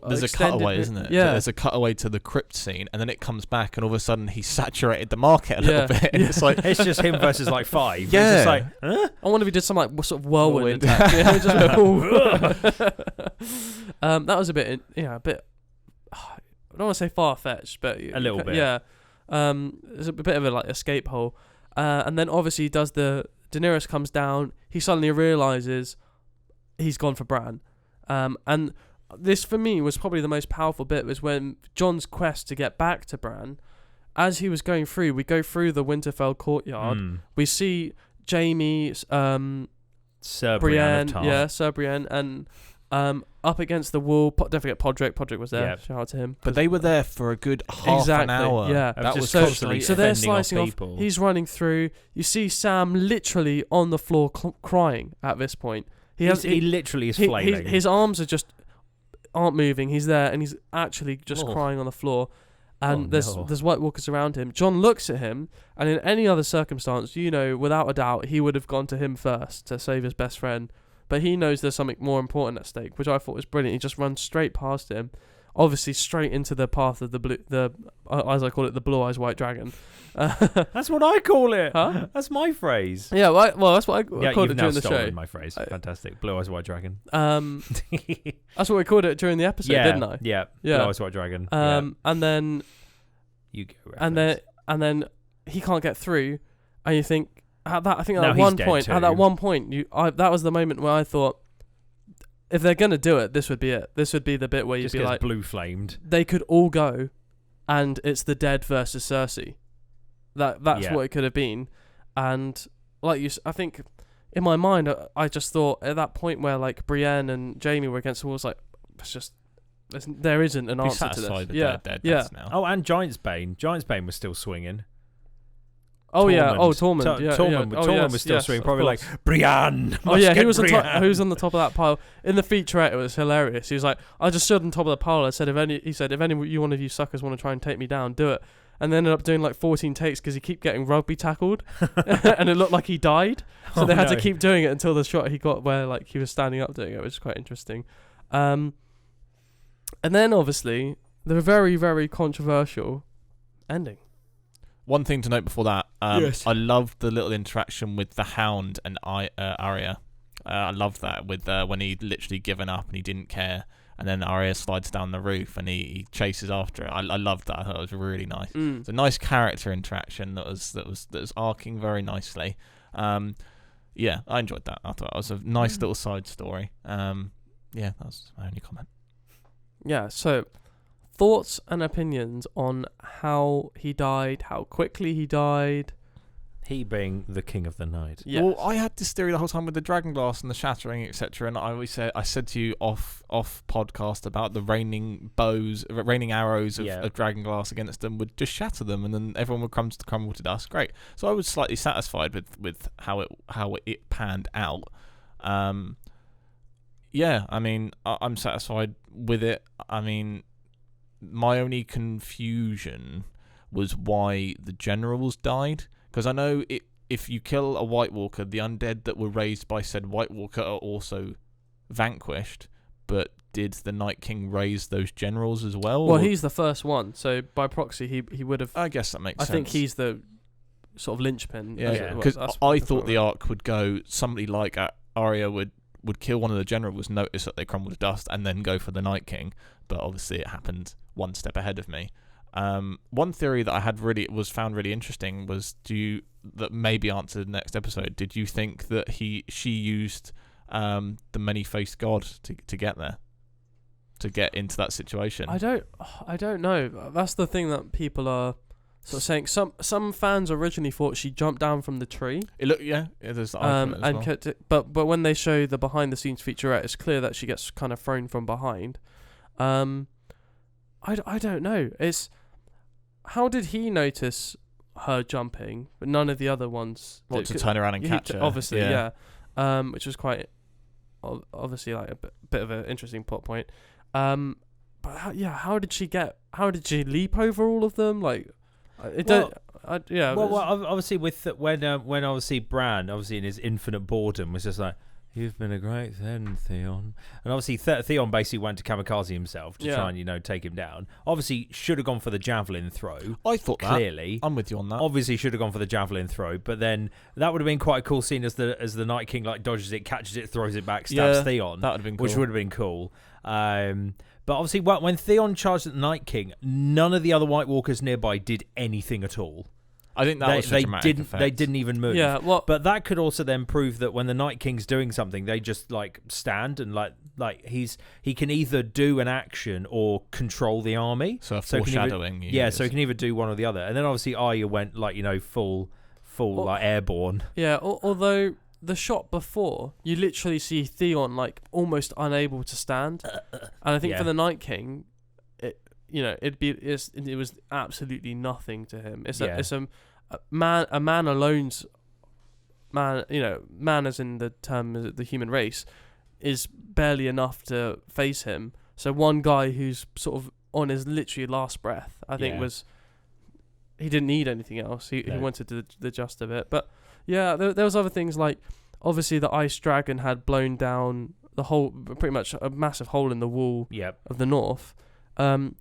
There's a cutaway, isn't it? Yeah. There's a cutaway to the crypt scene, and then it comes back, and all of a sudden he's saturated the market a little bit. And it's like It's just him versus like 5. Yeah. It's just like, huh? I wonder if he did some like sort of whirlwind Whirlwind. attack. Yeah, just that was a bit. A bit. I don't want to say far fetched, but A little bit. Yeah. There's a bit of a like escape hole, and then obviously Daenerys comes down. He suddenly realizes he's gone for Bran, and this for me was probably the most powerful bit, was when Jon's quest to get back to Bran. As he was going through, we go through the Winterfell courtyard. We see Jaime, Sir Brienne, Brienne, Sir Brienne, and up against the wall. Don't forget Podrick. Podrick was there. Yep. Shout out to him. But they were there for a good half an hour. Yeah, That was so constantly so they're fending off slicing off. people. He's running through. You see Sam literally on the floor crying at this point. He literally is flailing. His arms aren't moving. He's there and he's actually just crying on the floor. And there's White Walkers around him. Jon looks at him, and in any other circumstance, without a doubt, he would have gone to him first to save his best friend. But he knows there's something more important at stake, which I thought was brilliant. He just runs straight past him, obviously straight into the path of as I call it, the Blue Eyes White Dragon. That's what I call it. Huh? That's my phrase. Yeah, well, that's what I called you've it now during the show. stolen my phrase. Fantastic. Blue Eyes White Dragon. That's what we called it during the episode, didn't I? Yeah. Yeah. Blue Eyes White Dragon. And then you go. and then he can't get through, and you think at that. I think Now at he's one dead point, too. at that one point, that was the moment where I thought, if they're gonna do it, this would be it. This would be the bit where you'd just be gets like, blue flamed. they could all go, and it's the dead versus Cersei. That's what it could have been, and I think in my mind, I just thought at that point where like Brienne and Jaime were against the walls, like there isn't an answer to this. They're dead now. Oh, and Giant's Bane. Giant's Bane was still swinging. Oh yeah. Oh, Tormund. Tormund. Tormund was still swinging. Probably like Brienne. Oh yeah, he was on top. He was on the top of that pile in the featurette. It was hilarious. He was like, I just stood on top of the pile. I said, if any one of you suckers want to try and take me down, do it. And they ended up doing like 14 takes because he kept getting rugby tackled, and it looked like he died. So they had to keep doing it until the shot he got where like he was standing up doing it, which is quite interesting. And then obviously the very, very controversial ending. One thing to note before that, Yes. I loved the little interaction with the Hound and Arya. I loved that with when he literally given up and he didn't care, and then Arya slides down the roof and he chases after it. I loved that. I thought it was really nice. It's a nice character interaction that was arcing very nicely. Yeah, I enjoyed that. I thought it was a nice little side story. Yeah, that was my only comment. Yeah. So, thoughts and opinions on how he died, how quickly he died. He being the king of the night. Yes. Well, I had this theory the whole time with the dragon glass and the shattering, etc. And I said to you off podcast about the raining arrows of dragon glass against them would just shatter them, and then everyone would crumble to dust. Great. So I was slightly satisfied with how it panned out. Yeah, I mean, I'm satisfied with it. I mean, my only confusion was why the generals died. Because I know if you kill a White Walker, the undead that were raised by said White Walker are also vanquished. But did the Night King raise those generals as well? Well, he's the first one, so by proxy, he would have. I guess that makes sense. I think he's the sort of linchpin. Yeah, because I thought the arc would go somebody like Arya would kill one of the generals, notice that they crumble to dust, and then go for the Night King. But obviously, it happened one step ahead of me. One theory that I had found really interesting was that maybe answered the next episode. Did you think that she used the many-faced god to get there, to get into that situation? I don't know. That's the thing that people are sort of saying. Some fans originally thought she jumped down from the tree. There's the argument as well. Kept it, but when they show the behind-the-scenes featurette, it's clear that she gets kind of thrown from behind. I don't know. how did he notice her jumping, but none of the other ones? What, to turn around and catch her? Obviously, yeah. Which was quite obviously like a bit of an interesting plot point. But how did she leap over all of them? Like, obviously when obviously Bran, obviously in his infinite boredom, was just like, "You've been a great friend, Theon," and obviously Theon basically went to kamikaze himself to try and take him down. Obviously, should have gone for the javelin throw. I thought clearly, I'm with you on that. Obviously, should have gone for the javelin throw, but then that would have been quite a cool scene as the Night King like dodges it, catches it, throws it back, stabs Theon. That would have been cool. Which would have been cool. But obviously, when Theon charged at the Night King, none of the other White Walkers nearby did anything at all. I think that was a dramatic effect. They didn't even move. Yeah, but that could also then prove that when the Night King's doing something, they just like stand and like he can either do an action or control the army. So foreshadowing. So he can either do one or the other. And then obviously Arya went like full like airborne. Yeah, although the shot before, you literally see Theon like almost unable to stand, and I think for the Night King, it was absolutely nothing to him. It's a man alone's man. Man as in the term the human race is barely enough to face him. So one guy who's sort of on his literally last breath, I think he didn't need anything else. He wanted the just of it. But yeah, there was other things like obviously the ice dragon had blown down the whole, pretty much a massive hole in the wall of the north. In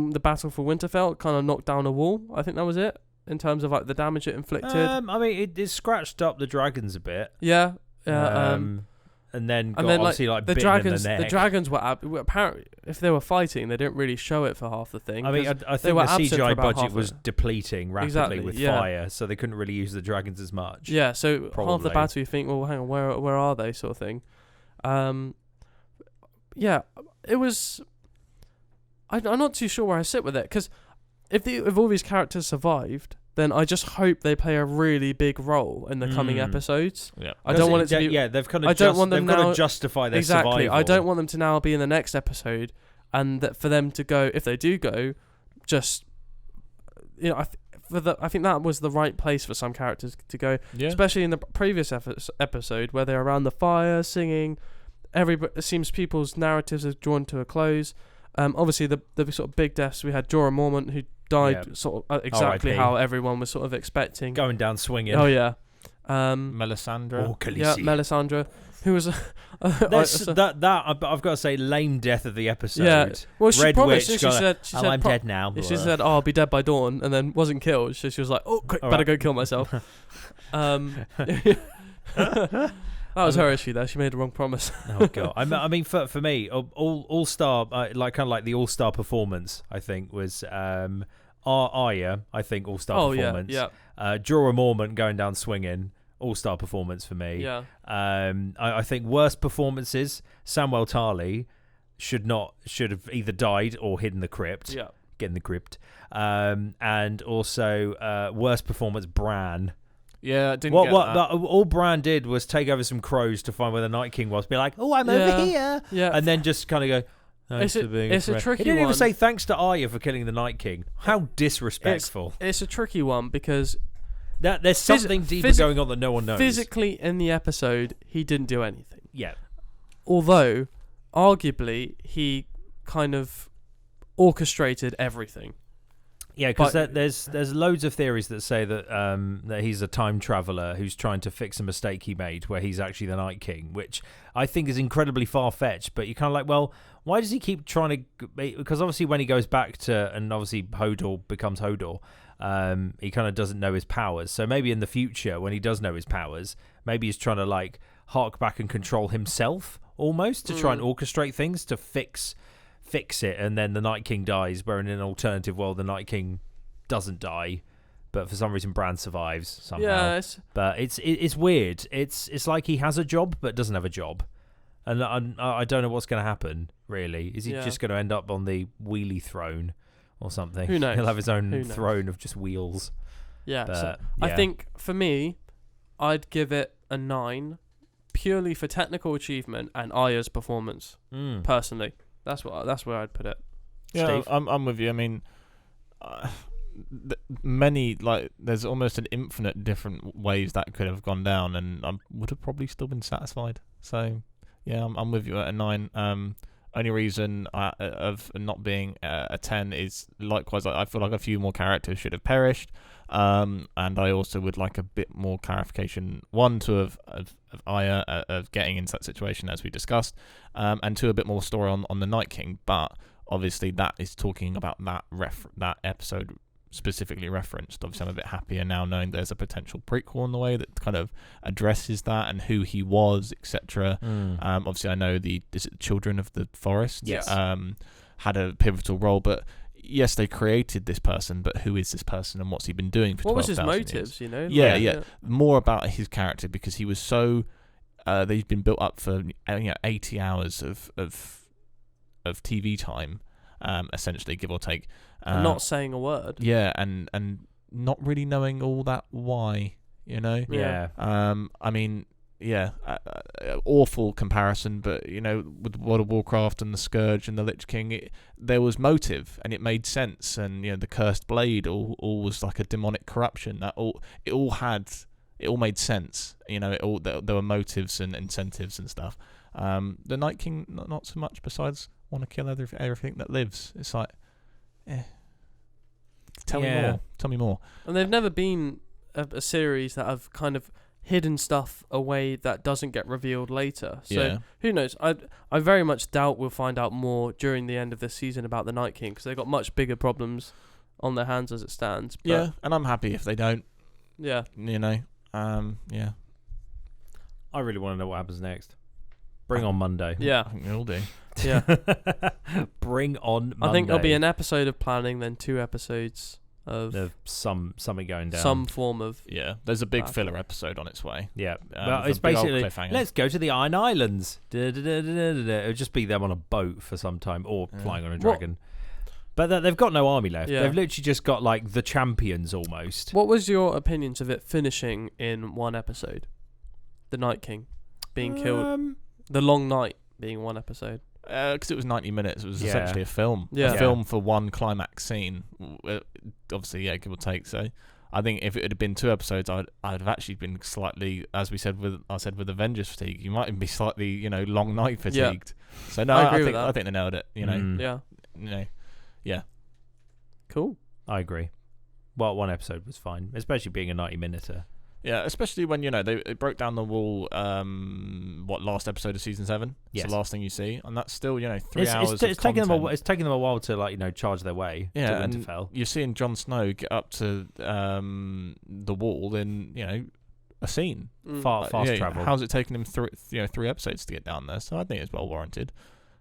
the battle for Winterfell, it kind of knocked down a wall. I think that was it in terms of like the damage it inflicted. I mean, it scratched up the dragons a bit. Yeah. And then obviously like the bitten dragons. in the neck. The dragons were apparently, if they were fighting, they didn't really show it for half the thing. I mean, I think the CGI budget was depleting rapidly with fire, so they couldn't really use the dragons as much. Yeah, so half the battle you think, well, hang on, where are they, sort of thing. Yeah, it was. I'm not too sure where I sit with it, because if all these characters survived, then I just hope they play a really big role in the coming episodes. Yeah. I don't want it to be. Yeah, they've kind of. They've got to justify their survival. I don't want them to now be in the next episode, and that for them to go, if they do go, just I think that was the right place for some characters to go, especially in the previous episode where they're around the fire singing. It seems people's narratives are drawn to a close. Obviously the sort of big deaths, we had Jorah Mormont, who died sort of exactly how everyone was sort of expecting, going down swinging. Oh yeah. Melisandre. Melisandre, who was I've got to say, lame death of the episode. Yeah, well, she Red promised. Witch She said, I'm dead now. She said, "Oh, I'll be dead by dawn," and then wasn't killed. So she was like, "Oh, quick, better go kill myself." That was her issue there. She made the wrong promise. Oh god. I mean, for me, all star, like kind of like the all star performance, I think was Arya. I think all star performance. Yeah. Jorah Mormont going down swinging. All-star performance for me. Yeah. I think worst performances, Samwell Tarly should have either died or hid in the crypt. Yeah. Get in the crypt. And also worst performance, Bran. Yeah, didn't get that. All Bran did was take over some crows to find where the Night King was, be like, "Oh, I'm over here," and then just kind of go, "It's a tricky one." He didn't even say thanks to Arya for killing the Night King. How disrespectful! It's a tricky one because there's something deeper going on that no one knows. Physically, in the episode, he didn't do anything. Yeah. Although, arguably, he kind of orchestrated everything. Yeah, because there's loads of theories that say that he's a time traveler who's trying to fix a mistake he made, where he's actually the Night King, which I think is incredibly far-fetched. But you're kind of like, well, why does he keep trying to? Because obviously, when he goes back to, and obviously Hodor becomes Hodor, he kind of doesn't know his powers. So maybe in the future, when he does know his powers, maybe he's trying to like hark back and control himself almost to try and orchestrate things to fix it, and then the Night King dies, where in an alternative world the Night King doesn't die, but for some reason Bran survives somehow. Yes. But it's weird. It's like he has a job but doesn't have a job, and I don't know what's going to happen really. Is he just going to end up on the wheelie throne or something? Who knows? He'll have his own throne of just wheels. Yeah, so I think for me, I'd give it a 9 purely for technical achievement and Arya's performance. Personally, that's where I'd put it. Yeah, Steve? I'm with you. I mean, many, like, there's almost an infinite different ways that could have gone down, and I would have probably still been satisfied. So yeah, I'm with you at a 9. Only reason of not being a 10 is likewise, I feel like a few more characters should have perished, and I also would like a bit more clarification. One, of Aya of getting into that situation as we discussed, and two, a bit more story on the Night King. But obviously, that is talking about that episode specifically referenced. Obviously, I'm a bit happier now knowing there's a potential prequel in the way that kind of addresses that and who he was, etc. Obviously, I know the Children of the Forest had a pivotal role, but yes, they created this person, but who is this person and what's he been doing for 12,000 years? What was his motives, you know? Yeah. More about his character, because he was so... they've been built up for 80 hours of TV time, essentially, give or take. And not saying a word. Yeah, and not really knowing all that why, you know? Yeah. I mean, awful comparison, but, you know, with World of Warcraft and the Scourge and the Lich King, there was motive, and it made sense, and, you know, the Cursed Blade all was like a demonic corruption. It all made sense, you know. There were motives and incentives and stuff. The Night King, not so much, besides want to kill everything that lives. It's like, tell me more. And they've never been a series that have kind of hidden stuff away that doesn't get revealed later. So who knows? I very much doubt we'll find out more during the end of this season about the Night King, because they've got much bigger problems on their hands as it stands. But yeah, and I'm happy if they don't. Yeah. You know. Yeah. I really want to know what happens next. Bring on Monday. Yeah. I think we all do. Yeah. Bring on Monday. I think there'll be an episode of planning, then 2 episodes of something going down. Some form of... Yeah, there's a big filler episode on its way. Yeah. Well, it's basically, let's go to the Iron Islands. It'll just be them on a boat for some time, or flying on a dragon. But they've got no army left. Yeah. They've literally just got, like, the champions almost. What was your opinions of it finishing in 1 episode? The Night King being killed. The Long Night being 1 episode. Because it was 90 minutes. It was essentially a film. Yeah. A film for 1 climax scene. Obviously, give or take. So I think if it had been 2 episodes, I'd have actually been slightly, as I said with Avengers fatigue, you might even be slightly, you know, Long Night fatigued. Yeah. So no, I think they nailed it. You know. Yeah. You know. Yeah. Cool. I agree. Well, 1 episode was fine, especially being a 90-minuter. Yeah, especially when, you know, they broke down the wall, last episode of season 7? Yes. It's the last thing you see, and that's still, you know, 3 hours it's taking them a while to, like, you know, charge their way to Winterfell. You're seeing Jon Snow get up to the wall in, you know, a scene. Fast travel. How's it taking him 3 episodes to get down there? So I think it's well warranted.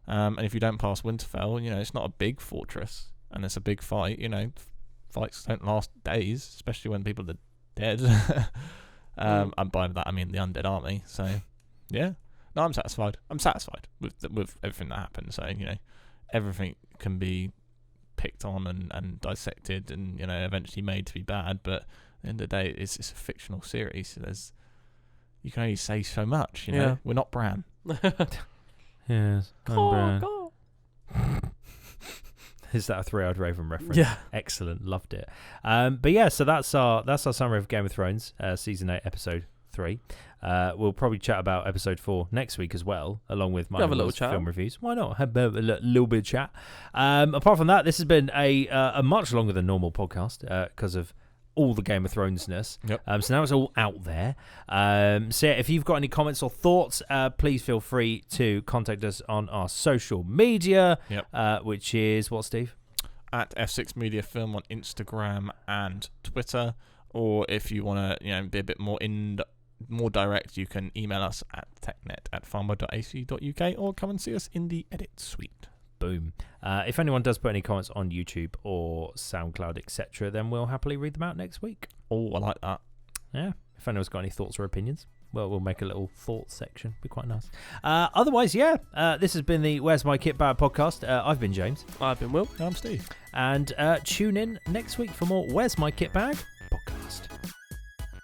And if you don't pass Winterfell, you know, it's not a big fortress, and it's a big fight. You know, fights don't last days, especially when people are dead. And by that I mean the undead army. So yeah, no, I'm satisfied. with everything that happened. So, you know, everything can be picked on and dissected, and, you know, eventually made to be bad. But at the end of the day, it's a fictional series. So you can only say so much. You know, Yeah. We're not Bran. Yes, I'm Bran. Is that a 3-eyed Raven reference? Yeah. Excellent. Loved it. But yeah, so that's our summary of Game of Thrones, season 8, episode 3. We'll probably chat about episode 4 next week as well, along with my film reviews. Why not? Have a little bit of chat. Apart from that, this has been a much longer than normal podcast because of all the Game of Thrones-ness. Yep. So now it's all out there. So yeah, if you've got any comments or thoughts, please feel free to contact us on our social media, which is what, Steve? At F6 Media Film on Instagram and Twitter. Or if you want to, you know, be a bit more direct, you can email us at technet@farmer.ac.uk or come and see us in the edit suite. Boom. If anyone does put any comments on YouTube or SoundCloud, etc., then we'll happily read them out next week. Oh, I like that. Yeah. If anyone's got any thoughts or opinions, well, we'll make a little thoughts section. Be quite nice. Otherwise, this has been the Where's My Kit Bag podcast. I've been James. I've been Will. I'm Steve. And tune in next week for more Where's My Kit Bag podcast.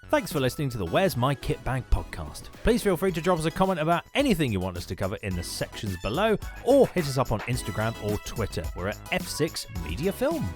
Thanks for listening to the Where's My Kit Bag podcast. Please feel free to drop us a comment about anything you want us to cover in the sections below, or hit us up on Instagram or Twitter. We're at F6 Media Film.